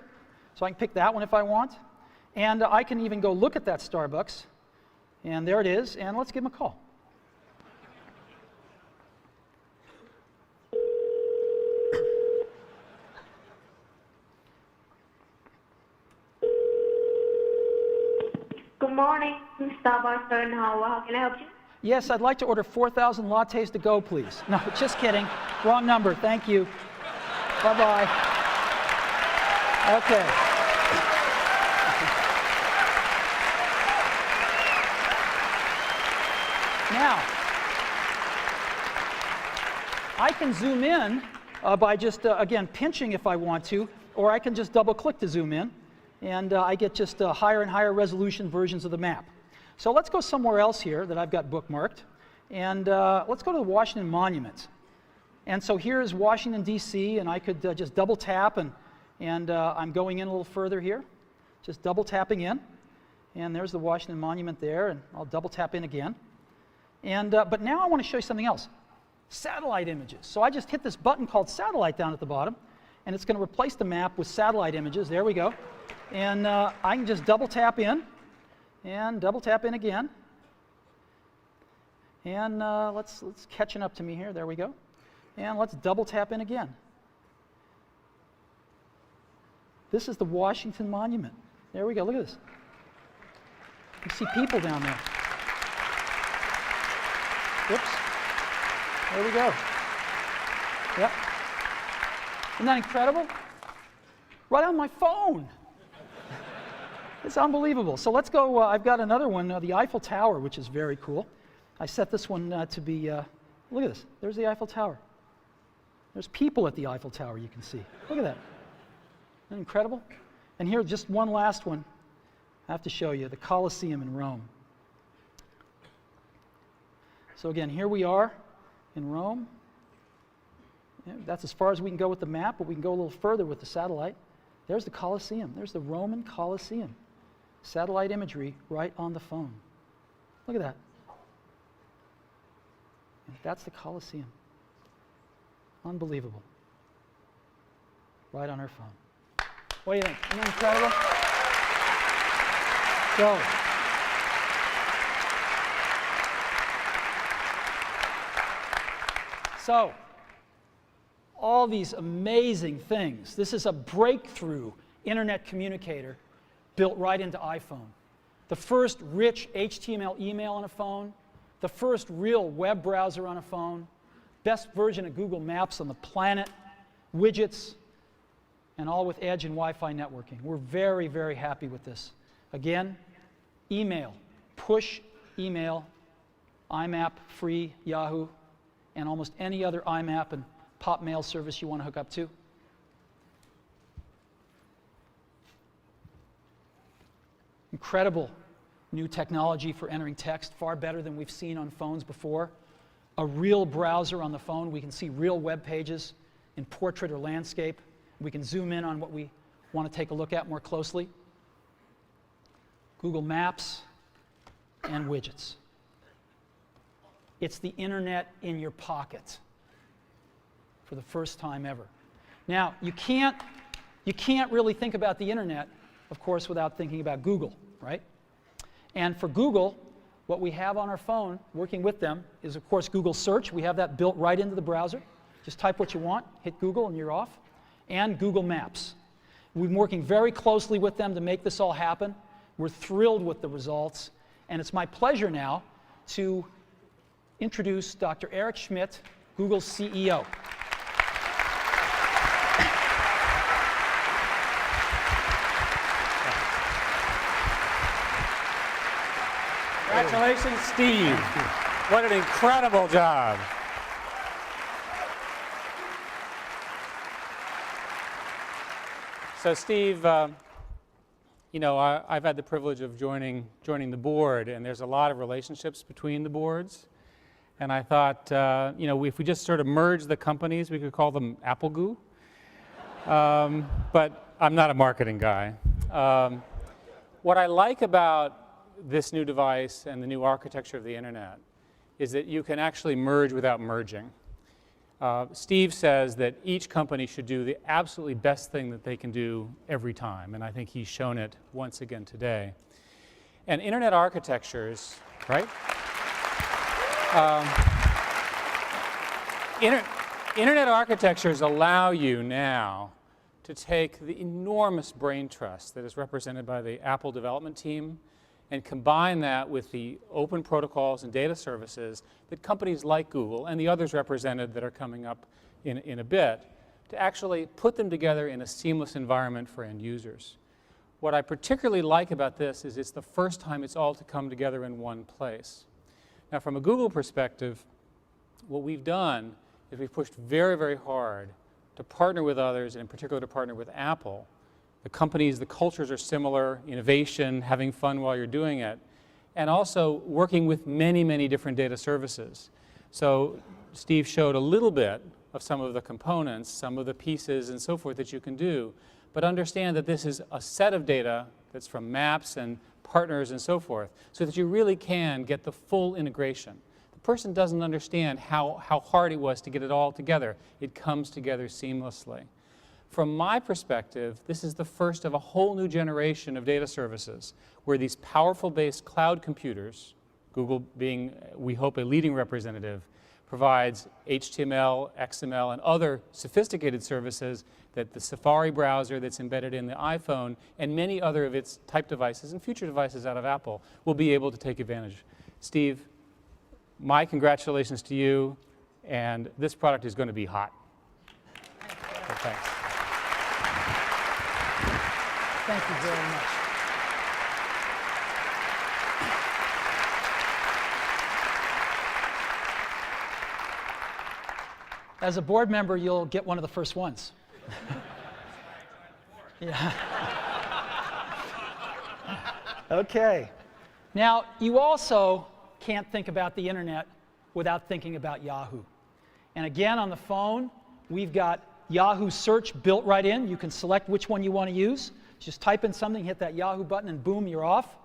Speaker 1: so I can pick that one if I want, and I can even go look at that Starbucks, and there it is, and let's give them a call.
Speaker 6: Good morning, Starbucks and how can I help you?
Speaker 1: Yes, I'd like to order 4,000 lattes to go, please. No, just kidding. Wrong number. Thank you. Bye-bye. Okay. Now, I can zoom in by just, again, pinching if I want to, or I can just double-click to zoom in, and I get just higher and higher resolution versions of the map. So let's go somewhere else here that I've got bookmarked, and let's go to the Washington Monument. And so here is Washington, D.C., and I could just double tap, and I'm going in a little further here, just double tapping in, and there's the Washington Monument there, and I'll double tap in again. And but now I want to show you something else, satellite images. So I just hit this button called satellite down at the bottom, and it's going to replace the map with satellite images. There we go. And I can just double tap in, and double tap in again. And let's catching up to me here. There we go. And let's double tap in again. This is the Washington Monument. There we go. Look at this. You see people down there. Whoops. There we go. Yep. Isn't that incredible? Right on my phone. It's unbelievable. So let's go. I've got another one, the Eiffel Tower, which is very cool. I set this one to be, look at this. There's the Eiffel Tower. There's people at the Eiffel Tower, you can see. Look at that. Isn't that incredible? And here, just one last one I have to show you, the Colosseum in Rome. So again, here we are in Rome. Yeah, that's as far as we can go with the map, but we can go a little further with the satellite. There's the Colosseum. There's the Roman Colosseum. Satellite imagery right on the phone. Look at that. And that's the Colosseum. Unbelievable. Right on our phone. What do you think? Isn't that incredible? So, all these amazing things. This is a breakthrough internet communicator built right into iPhone. The first rich HTML email on a phone, the first real web browser on a phone, best version of Google Maps on the planet, widgets, and all with Edge and Wi-Fi networking. We're very, very happy with this. Again, email, push email, IMAP, free, Yahoo, and almost any other IMAP and pop mail service you want to hook up to. Incredible new technology for entering text, far better than we've seen on phones before. A real browser on the phone. We can see real web pages in portrait or landscape. We can zoom in on what we want to take a look at more closely. Google Maps and widgets. It's the internet in your pocket for the first time ever. Now, you can't really think about the internet, of course, without thinking about Google, right? And for Google, what we have on our phone, working with them, is, of course, Google Search. We have that built right into the browser. Just type what you want, hit Google, and you're off. And Google Maps. We've been working very closely with them to make this all happen. We're thrilled with the results. And it's my pleasure now to introduce Dr. Eric Schmidt, Google's CEO.
Speaker 7: Congratulations, Steve. What an incredible job. So, Steve, you know, I've had the privilege of joining the board, and there's a lot of relationships between the boards. And I thought, you know, if we just sort of merge the companies, we could call them Apple Goo. But I'm not a marketing guy. What I like about this new device and the new architecture of the internet is that you can actually merge without merging. Steve says that each company should do the absolutely best thing that they can do every time, and I think he's shown it once again today. And internet architectures, right? Internet architectures allow you now to take the enormous brain trust that is represented by the Apple development team and combine that with the open protocols and data services that companies like Google and the others represented that are coming up in a bit to actually put them together in a seamless environment for end users. What I particularly like about this is it's the first time it's all to come together in one place. Now, from a Google perspective, what we've done is we've pushed very, very hard to partner with others, and in particular to partner with Apple. The companies, the cultures are similar, innovation, having fun while you're doing it, and also working with many, many different data services. So Steve showed a little bit of some of the components, some of the pieces and so forth that you can do, but understand that this is a set of data that's from maps and partners and so forth, so that you really can get the full integration. The person doesn't understand how hard it was to get it all together. It comes together seamlessly. From my perspective, this is the first of a whole new generation of data services where these powerful-based cloud computers, Google being, we hope, a leading representative, provides HTML, XML, and other sophisticated services that the Safari browser that's embedded in the iPhone and many other of its type devices and future devices out of Apple will be able to take advantage. Steve, my congratulations to you, and this product is going to be hot. So thanks.
Speaker 1: Thank you very much. As a board member, you'll get one of the first ones. Yeah. Okay. Now, you also can't think about the internet without thinking about Yahoo. And again, on the phone, we've got Yahoo Search built right in. You can select which one you want to use. Just type in something, hit that Yahoo button, and boom, you're off.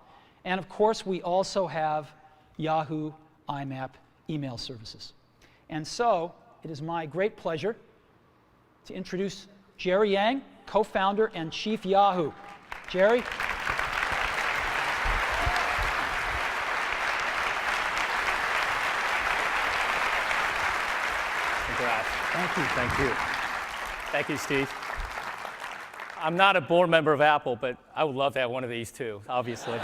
Speaker 1: And of course, we also have Yahoo IMAP email services. And so, it is my great pleasure to introduce Jerry Yang, co-founder and chief Yahoo. Jerry?
Speaker 8: Congrats.
Speaker 1: Thank you.
Speaker 8: Thank you. Thank you, Steve. I'm not a board member of Apple, but I would love to have one of these too, obviously.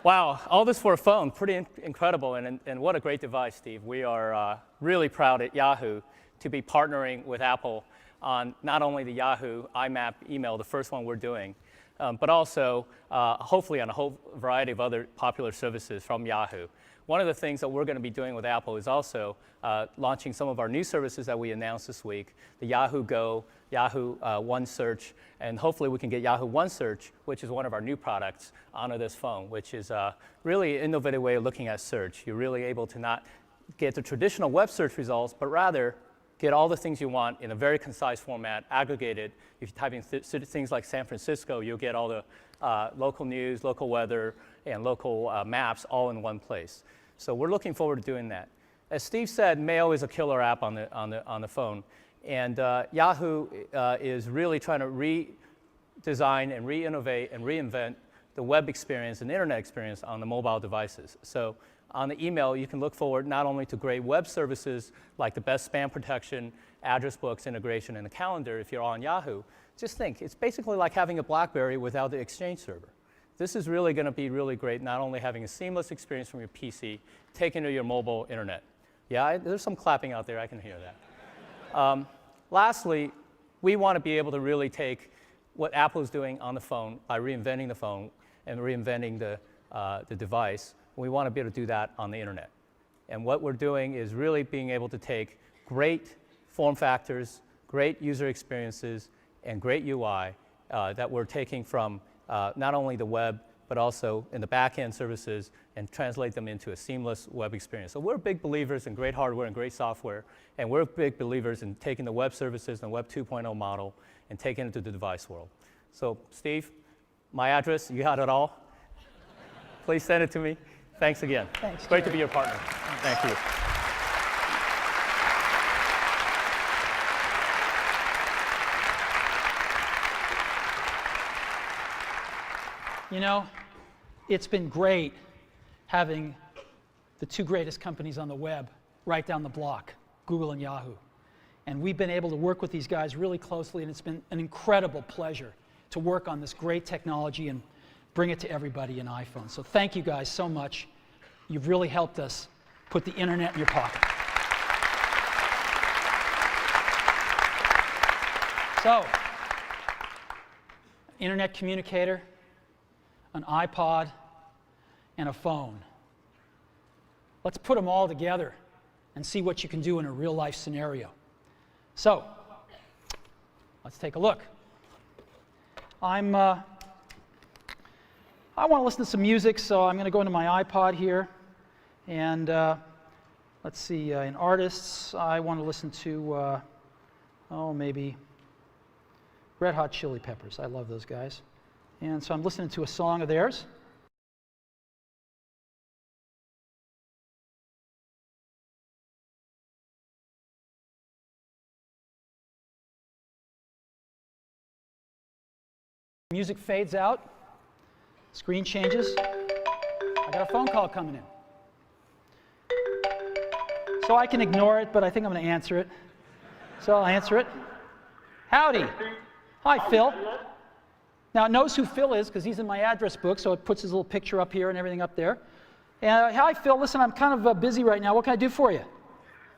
Speaker 8: Wow, all this for a phone, pretty incredible, and what a great device, Steve. We are really proud at Yahoo to be partnering with Apple on not only the Yahoo IMAP email, the first one we're doing, but also hopefully on a whole variety of other popular services from Yahoo. One of the things that we're going to be doing with Apple is also launching some of our new services that we announced this week, the Yahoo Go, Yahoo One Search, and hopefully we can get Yahoo One Search, which is one of our new products, onto this phone, which is really an innovative way of looking at search. You're really able to not get the traditional web search results, but rather get all the things you want in a very concise format, aggregated. If you type in things like San Francisco, you'll get all the local news, local weather, and local maps all in one place. So we're looking forward to doing that. As Steve said, Mail is a killer app on the phone, and Yahoo is really trying to redesign and re-innovate and reinvent the web experience and internet experience on the mobile devices. So on the email, you can look forward not only to great web services like the best spam protection, address books integration, and the calendar if you're on Yahoo. Just think, it's basically like having a BlackBerry without the Exchange server. This is really going to be really great, not only having a seamless experience from your PC, taken to your mobile internet. Yeah, there's some clapping out there, I can hear that. Lastly, we want to be able to really take what Apple is doing on the phone by reinventing the phone and reinventing the device. We want to be able to do that on the internet. And what we're doing is really being able to take great form factors, great user experiences, and great UI that we're taking from not only the web, but also in the back-end services and translate them into a seamless web experience. So we're big believers in great hardware and great software, and we're big believers in taking the web services and the Web 2.0 model and taking it to the device world. So Steve, my address, you got it all? Please send it to me. Thanks again.
Speaker 1: Thanks,
Speaker 8: Great to
Speaker 1: Jerry.
Speaker 8: be your partner. Thank you.
Speaker 1: You know, it's been great having the two greatest companies on the web right down the block, Google and Yahoo. And we've been able to work with these guys really closely, and it's been an incredible pleasure to work on this great technology and bring it to everybody in iPhone. So thank you guys so much. You've really helped us put the internet in your pocket. So, internet communicator, an iPod, and a phone. Let's put them all together and see what you can do in a real-life scenario. So, let's take a look. I want to listen to some music, so I'm going to go into my iPod here, and let's see, in artists, I want to listen to, maybe Red Hot Chili Peppers. I love those guys. And so I'm listening to a song of theirs. Music fades out, screen changes. I got a phone call coming in. So I can ignore it, but I think I'm going to answer it. So I'll answer it. Howdy. Hi, Phil. Now it knows who Phil is because he's in my address book, so it puts his little picture up here and everything up there. Hi, Phil. Listen, I'm kind of busy right now. What can I do for you?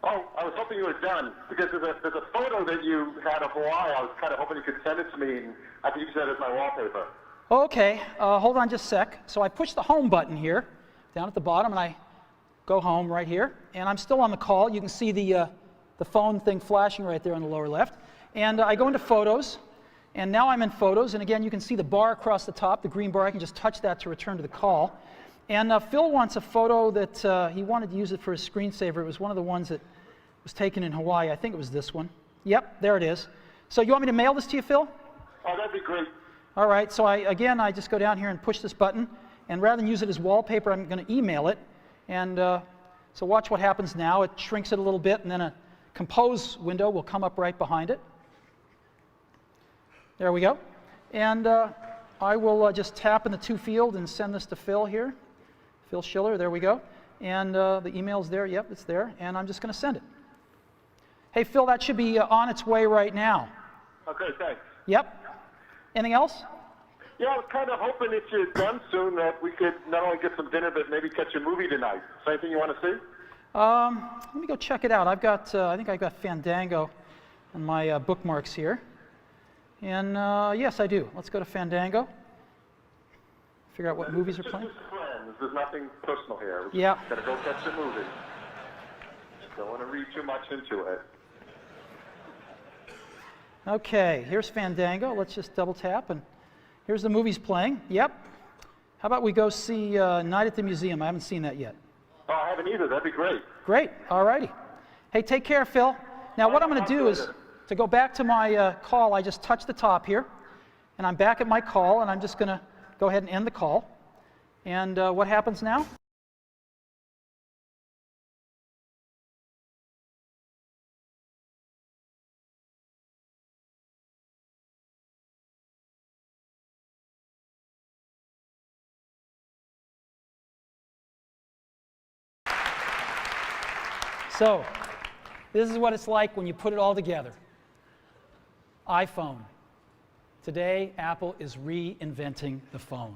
Speaker 3: Oh, I was hoping you were done because there's a photo that you had of Hawaii. I was kind of hoping you could send it to me and I could use that as my wallpaper.
Speaker 1: Okay, hold on just a sec. So I push the home button here, down at the bottom, and I go home right here. And I'm still on the call. You can see the phone thing flashing right there on the lower left. And I go into Photos, and now I'm in Photos. And again, you can see the bar across the top, the green bar. I can just touch that to return to the call. And Phil wants a photo that he wanted to use it for his screensaver. It was one of the ones that was taken in Hawaii. I think it was this one. Yep, there it is. So you want me to mail this to you, Phil?
Speaker 3: Oh, that'd be great.
Speaker 1: All right, so I just go down here and push this button, and rather than use it as wallpaper, I'm going to email it. And so watch what happens now. It shrinks it a little bit, and then a compose window will come up right behind it. There we go. And I will just tap in the to field and send this to Phil here. Phil Schiller, there we go. And the email's there, yep, it's there, and I'm just going to send it. Hey, Phil, that should be on its way right now.
Speaker 3: Okay, thanks.
Speaker 1: Yep. Anything else?
Speaker 3: Yeah, I was kind of hoping if you're done soon that we could not only get some dinner, but maybe catch a movie tonight. Is there anything you want to see?
Speaker 1: Let me go check it out. I've got, I think I've got Fandango on my bookmarks here. And yes, I do. Let's go to Fandango. Figure out what movies are playing.
Speaker 3: Just friends. There's nothing personal here.
Speaker 1: Yeah.
Speaker 3: Gotta go catch a movie. Don't want to read too much into it.
Speaker 1: Okay, here's Fandango. Let's just double tap, and here's the movies playing. Yep. How about we go see Night at the Museum? I haven't seen that yet.
Speaker 3: Oh, I haven't either. That'd be great.
Speaker 1: Great. All righty. Hey, take care, Phil. Now, what I'm going to do is, to go back to my call, I just touch the top here, and I'm back at my call, and I'm just going to go ahead and end the call. And what happens now? So, this is what it's like when you put it all together. iPhone. Today, Apple is reinventing the phone.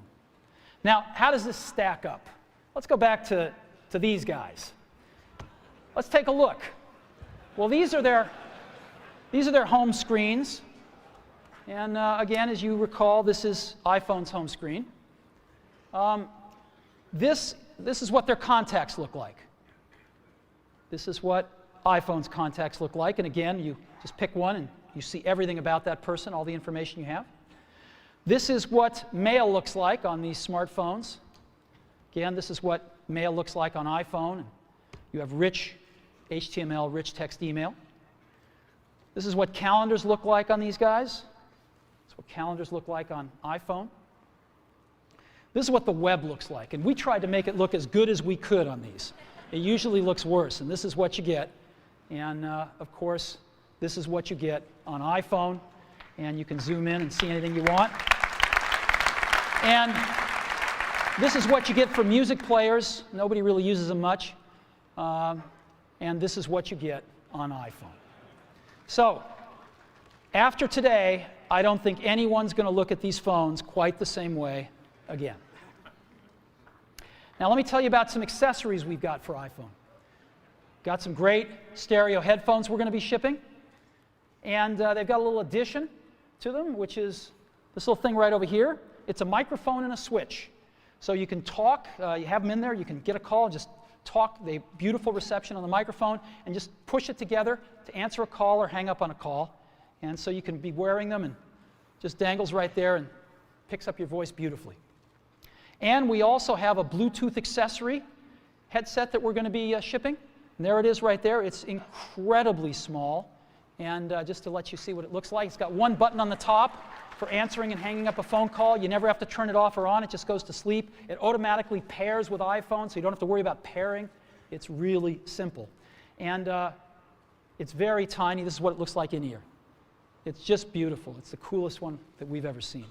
Speaker 1: Now, how does this stack up? Let's go back to these guys. Let's take a look. Well, these are their home screens. And again, as you recall, this is iPhone's home screen. This is what their contacts look like. This is what iPhone's contacts look like. And again, you just pick one and you see everything about that person, all the information you have. This is what mail looks like on these smartphones. Again, this is what mail looks like on iPhone. You have rich HTML, rich text email. This is what calendars look like on these guys. This is what calendars look like on iPhone. This is what the web looks like, and we tried to make it look as good as we could on these. It usually looks worse, and this is what you get. And of course, this is what you get on iPhone, and you can zoom in and see anything you want. And this is what you get for music players. Nobody really uses them much. And this is what you get on iPhone. So, after today, I don't think anyone's going to look at these phones quite the same way again. Now let me tell you about some accessories we've got for iPhone. Got some great stereo headphones we're going to be shipping. And they've got a little addition to them, which is this little thing right over here. It's a microphone and a switch. So you can talk, you have them in there, you can get a call, just talk, the beautiful reception on the microphone, and just push it together to answer a call or hang up on a call. And so you can be wearing them and just dangles right there and picks up your voice beautifully. And we also have a Bluetooth accessory headset that we're going to be shipping. And there it is right there. It's incredibly small. And just to let you see what it looks like, it's got one button on the top for answering and hanging up a phone call. You never have to turn it off or on. It just goes to sleep. It automatically pairs with iPhone, so you don't have to worry about pairing. It's really simple. And it's very tiny. This is what it looks like in ear. It's just beautiful. It's the coolest one that we've ever seen.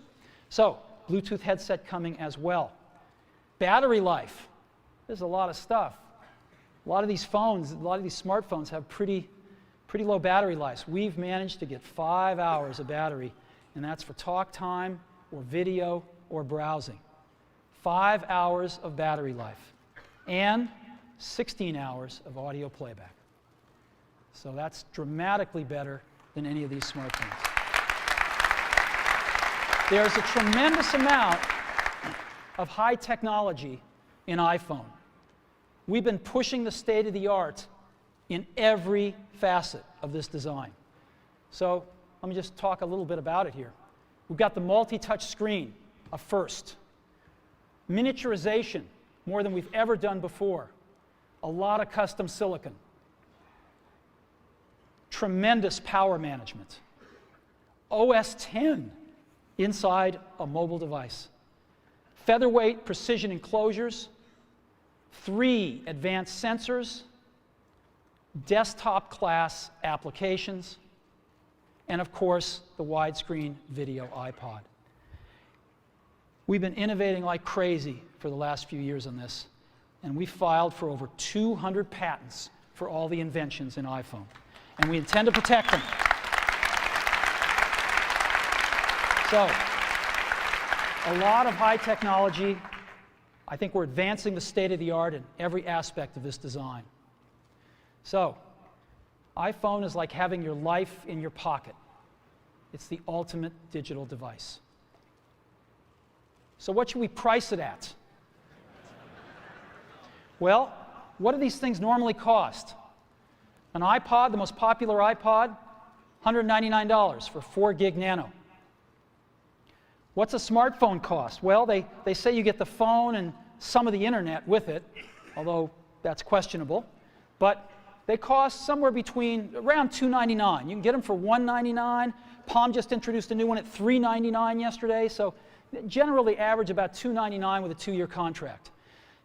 Speaker 1: So, Bluetooth headset coming as well. Battery life. There's a lot of stuff. A lot of these phones, a lot of these smartphones have pretty low battery lives. We've managed to get 5 hours of battery, and that's for talk time or video or browsing. 5 hours of battery life and 16 hours of audio playback. So that's dramatically better than any of these smartphones. There's a tremendous amount of high technology in iPhone. We've been pushing the state of the art in every facet of this design. So let me just talk a little bit about it here. We've got the multi-touch screen, a first. Miniaturization, more than we've ever done before. A lot of custom silicon. Tremendous power management. OS X inside a mobile device. Featherweight precision enclosures. 3 advanced sensors. Desktop class applications. And of course, the widescreen video iPod. We've been innovating like crazy for the last few years on this, and we filed for over 200 patents for all the inventions in iPhone. And we intend to protect them. So, a lot of high technology. I think we're advancing the state of the art in every aspect of this design. So, iPhone is like having your life in your pocket. It's the ultimate digital device. So what should we price it at? Well, what do these things normally cost? An iPod, the most popular iPod, $199 for 4 gig nano. What's a smartphone cost? Well, they say you get the phone and some of the internet with it, although that's questionable. But they cost somewhere between around $299. You can get them for $199. Palm just introduced a new one at $399 yesterday, so generally average about $299 with a 2-year contract.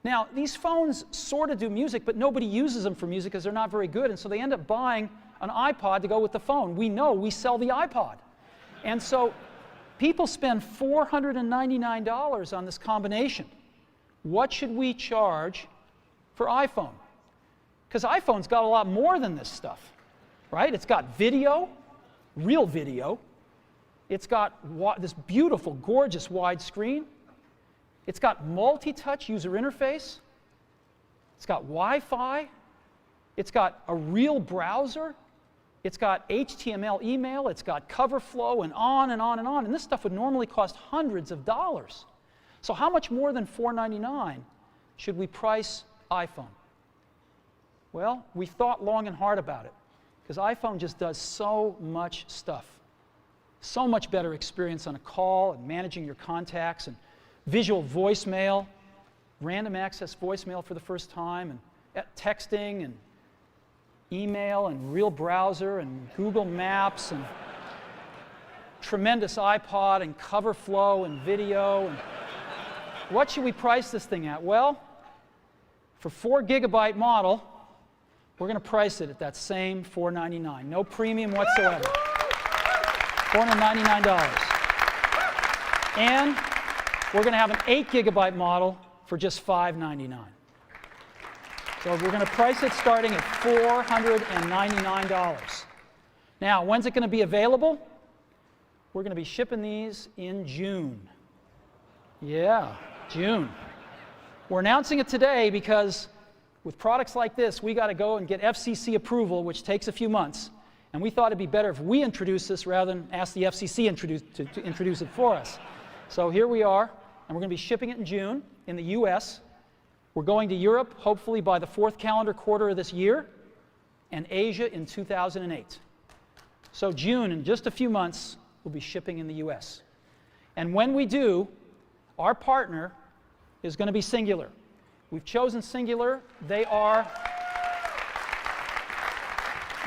Speaker 1: Now, these phones sort of do music, but nobody uses them for music because they're not very good, and so they end up buying an iPod to go with the phone. We know we sell the iPod. And so people spend $499 on this combination. What should we charge for iPhone? Because iPhone's got a lot more than this stuff, right? It's got video, real video. It's got this beautiful, gorgeous wide screen. It's got multi-touch user interface. It's got Wi-Fi. It's got a real browser. It's got HTML email. It's got cover flow and on and on and on. And this stuff would normally cost hundreds of dollars. So how much more than $499 should we price iPhone? Well, we thought long and hard about it because iPhone just does so much stuff. So much better experience on a call and managing your contacts and visual voicemail, random access voicemail for the first time, and texting and email and real browser and Google Maps and tremendous iPod and cover flow and video and what should we price this thing at? Well, for 4 GB model, we're going to price it at that same $499. No premium whatsoever. $499. And we're going to have an 8 GB model for just $599. So we're going to price it starting at $499. Now, when's it going to be available? We're going to be shipping these in June. Yeah, June. We're announcing it today because with products like this, we got to go and get FCC approval, which takes a few months. And we thought it'd be better if we introduce this rather than ask the FCC to introduce it for us. So here we are, and we're going to be shipping it in June in the US. We're going to Europe, hopefully by the 4th calendar quarter of this year, and Asia in 2008. So June, in just a few months, we'll be shipping in the US. And when we do, our partner is going to be Singular. We've chosen Singular. They are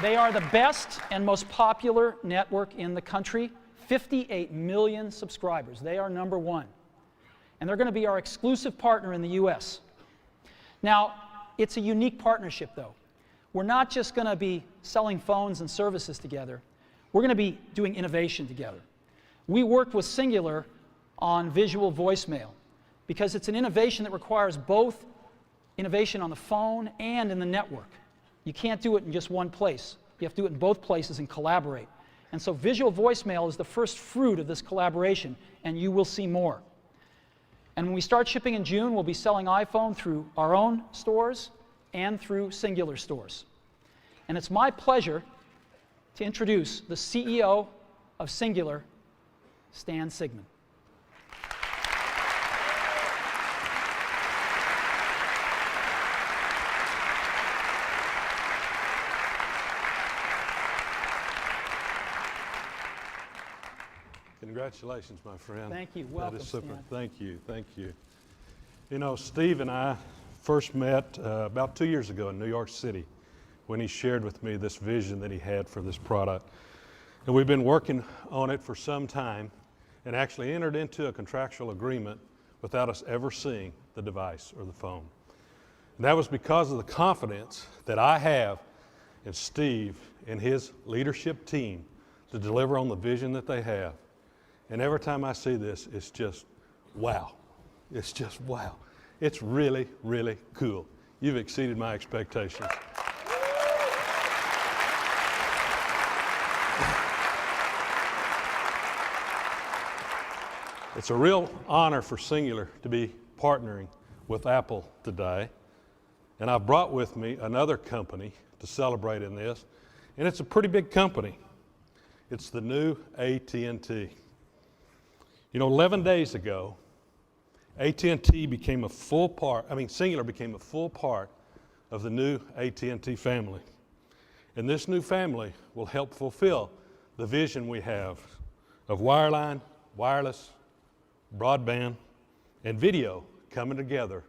Speaker 1: the best and most popular network in the country. 58 million subscribers. They are number one. And they're going to be our exclusive partner in the US. Now, it's a unique partnership, though. We're not just going to be selling phones and services together. We're going to be doing innovation together. We worked with Singular on visual voicemail because it's an innovation that requires both innovation on the phone and in the network. You can't do it in just one place. You have to do it in both places and collaborate. And so visual voicemail is the first fruit of this collaboration, and you will see more. And when we start shipping in June, we'll be selling iPhone through our own stores and through Singular stores. And it's my pleasure to introduce the CEO of Singular, Stan Sigman.
Speaker 9: Congratulations, my friend.
Speaker 1: Thank you. Welcome,
Speaker 9: that is super.
Speaker 1: Stan.
Speaker 9: Thank you. Thank you. You know, Steve and I first met about 2 years ago in New York City when he shared with me this vision that he had for this product. And we've been working on it for some time and actually entered into a contractual agreement without us ever seeing the device or the phone. And that was because of the confidence that I have in Steve and his leadership team to deliver on the vision that they have. And every time I see this, it's just wow. It's just wow. It's really, really cool. You've exceeded my expectations. It's a real honor for Singular to be partnering with Apple today. And I've brought with me another company to celebrate in this. And it's a pretty big company. It's the new AT&T. You know, 11 days ago, AT&T became a full part, Singular became a full part of the new AT&T family. And this new family will help fulfill the vision we have of wireline, wireless, broadband, and video coming together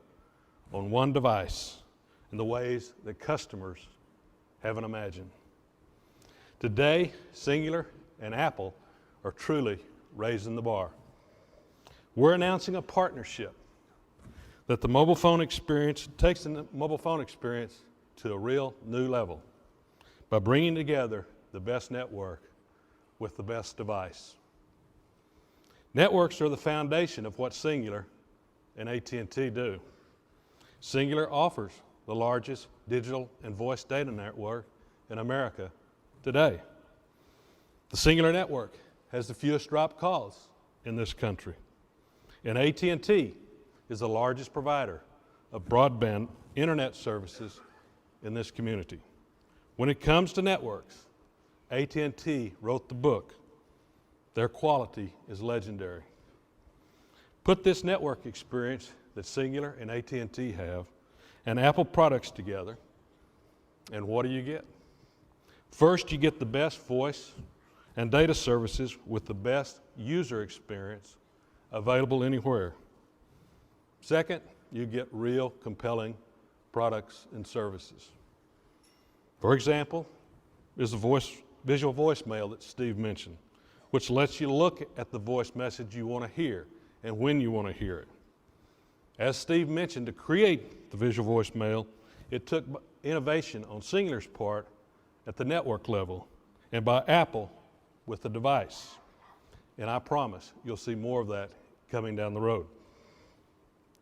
Speaker 9: on one device in the ways that customers haven't imagined. Today, Singular and Apple are truly raising the bar. We're announcing a partnership that the mobile phone experience takes the mobile phone experience to a real new level by bringing together the best network with the best device. Networks are the foundation of what Singular and AT&T do. Singular offers the largest digital and voice data network in America today. The Singular network has the fewest dropped calls in this country. And AT&T is the largest provider of broadband internet services in this community. When it comes to networks, AT&T wrote the book. Their quality is legendary. Put this network experience that Singular and AT&T have and Apple products together, and what do you get? First, you get the best voice and data services with the best user experience available anywhere. Second, you get real compelling products and services. For example, is the visual voicemail that Steve mentioned, which lets you look at the voice message you want to hear and when you want to hear it. As Steve mentioned, to create the visual voicemail, it took innovation on Singular's part at the network level and by Apple with the device. And I promise you'll see more of that coming down the road.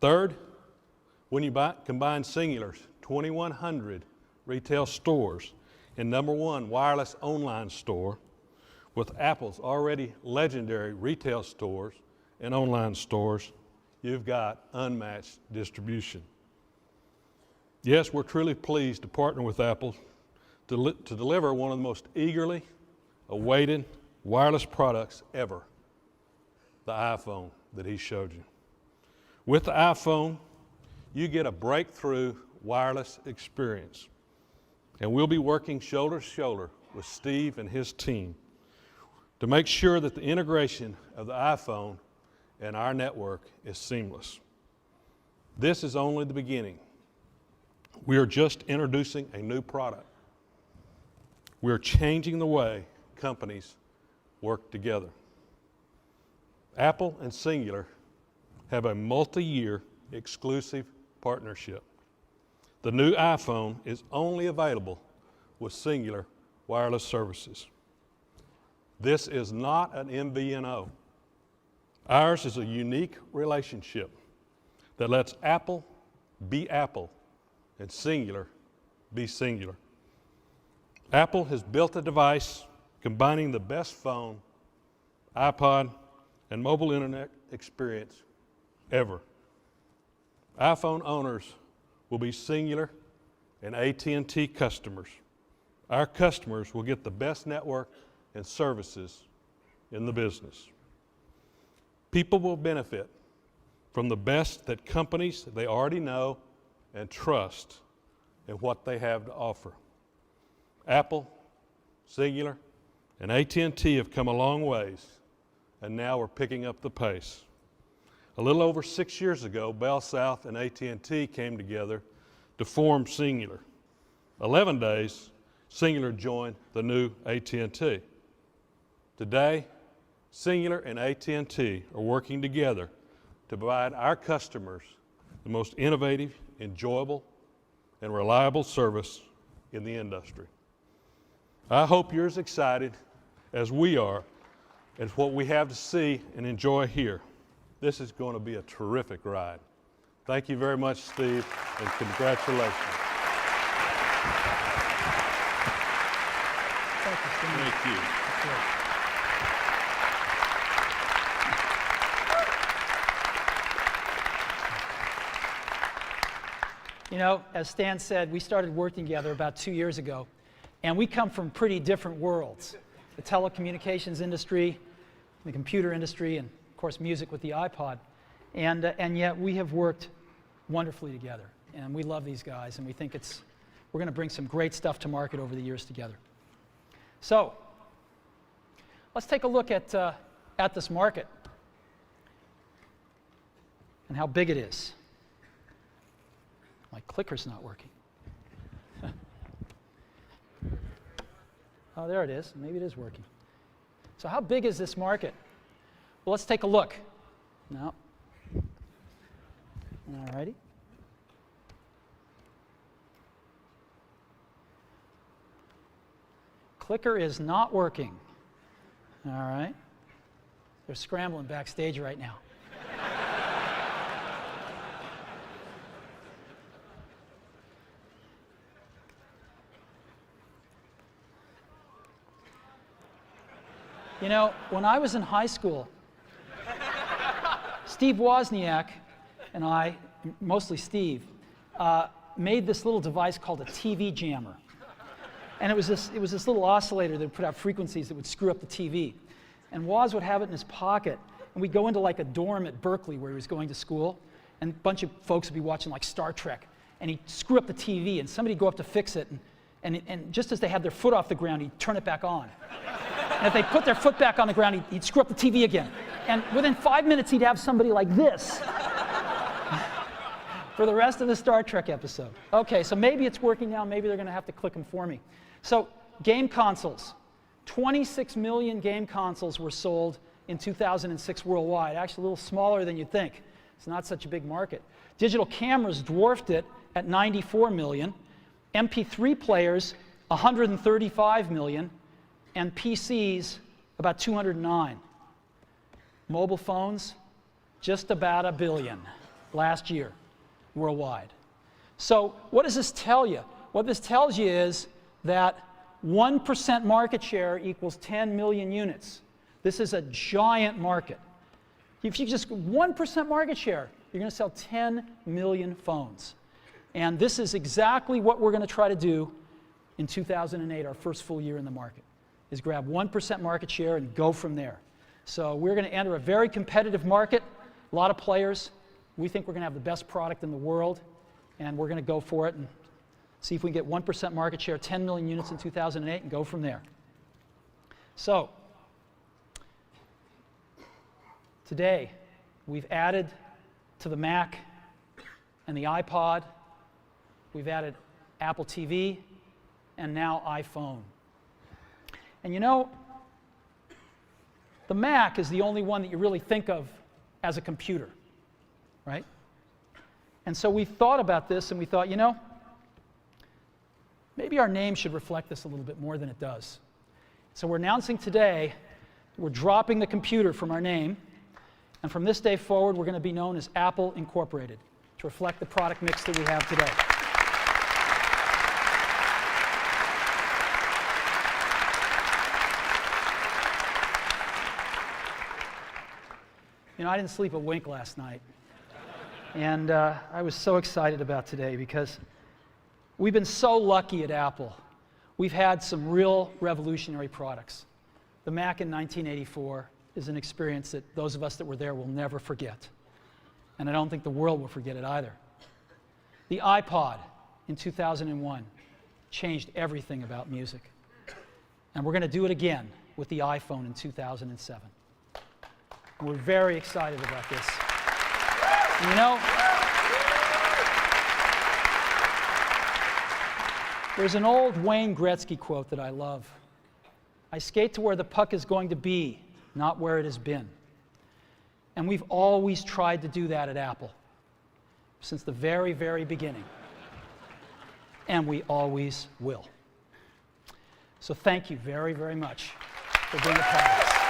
Speaker 9: Third, when you combine Singular's 2,100 retail stores and #1 wireless online store with Apple's already legendary retail stores and online stores, you've got unmatched distribution. Yes, we're truly pleased to partner with Apple to deliver one of the most eagerly awaited wireless products ever, the iPhone that he showed you. With the iPhone, you get a breakthrough wireless experience. And we'll be working shoulder to shoulder with Steve and his team to make sure that the integration of the iPhone and our network is seamless. This is only the beginning. We are just introducing a new product. We are changing the way companies work together. Apple and Singular have a multi-year exclusive partnership. The new iPhone is only available with Singular wireless services. This is not an MVNO. Ours is a unique relationship that lets Apple be Apple and Singular be Singular. Apple has built a device combining the best phone, iPod, and mobile internet experience ever. iPhone owners will be Singular and AT&T customers. Our customers will get the best network and services in the business. People will benefit from the best that companies they already know and trust in what they have to offer. Apple, Singular, and AT&T have come a long ways, and now we're picking up the pace. A little over 6 years ago, Bell South and AT&T came together to form Singular. 11 days, Singular joined the new AT&T. Today, Singular and AT&T are working together to provide our customers the most innovative, enjoyable, and reliable service in the industry. I hope you're as excited as we are as what we have to see and enjoy here. This is going to be a terrific ride. Thank you very much, Steve, and congratulations.
Speaker 1: Thank you, Steve.
Speaker 9: Thank you.
Speaker 1: You know, as Stan said, we started working together about 2 years ago, and we come from pretty different worlds. The telecommunications industry, the computer industry, and of course music with the iPod. And yet we have worked wonderfully together, and we love these guys, and we think we're going to bring some great stuff to market over the years together. So, let's take a look at this market and how big it is. My clicker's not working. Oh, there it is. Maybe it is working. So how big is this market? Well, let's take a look. No. All righty. Clicker is not working. All right. They're scrambling backstage right now. You know, when I was in high school, Steve Wozniak and I, mostly Steve, made this little device called a TV jammer. And it was this little oscillator that would put out frequencies that would screw up the TV. And Woz would have it in his pocket, and we'd go into like a dorm at Berkeley where he was going to school, and a bunch of folks would be watching like Star Trek, and he'd screw up the TV, and somebody'd go up to fix it, and just as they had their foot off the ground, he'd turn it back on. And if they put their foot back on the ground, he'd screw up the TV again. And within 5 minutes, he'd have somebody like this for the rest of the Star Trek episode. Okay, so maybe it's working now. Maybe they're going to have to click them for me. So game consoles. 26 million game consoles were sold in 2006 worldwide. Actually, a little smaller than you'd think. It's not such a big market. Digital cameras dwarfed it at 94 million. MP3 players, 135 million. And PCs, about 209. Mobile phones, just about 1 billion last year worldwide. So what does this tell you? What this tells you is that 1% market share equals 10 million units. This is a giant market. If you just 1% market share, you're going to sell 10 million phones. And this is exactly what we're going to try to do in 2008, our first full year in the market, is grab 1% market share and go from there. So we're going to enter a very competitive market, a lot of players. We think we're going to have the best product in the world, and we're going to go for it and see if we can get 1% market share, 10 million units in 2008, and go from there. So today, we've added to the Mac and the iPod, we've added Apple TV, and now iPhone. And you know, the Mac is the only one that you really think of as a computer, right? And so we thought about this and we thought, you know, maybe our name should reflect this a little bit more than it does. So we're announcing today, we're dropping the computer from our name, and from this day forward, we're going to be known as Apple Incorporated to reflect the product mix that we have today. You know, I didn't sleep a wink last night. And I was so excited about today because we've been so lucky at Apple. We've had some real revolutionary products. The Mac in 1984 is an experience that those of us that were there will never forget. And I don't think the world will forget it either. The iPod in 2001 changed everything about music. And we're going to do it again with the iPhone in 2007. And we're very excited about this. And you know, there's an old Wayne Gretzky quote that I love. I skate to where the puck is going to be, not where it has been. And we've always tried to do that at Apple, since the very, very beginning. And we always will. So thank you very, very much for being a part of this.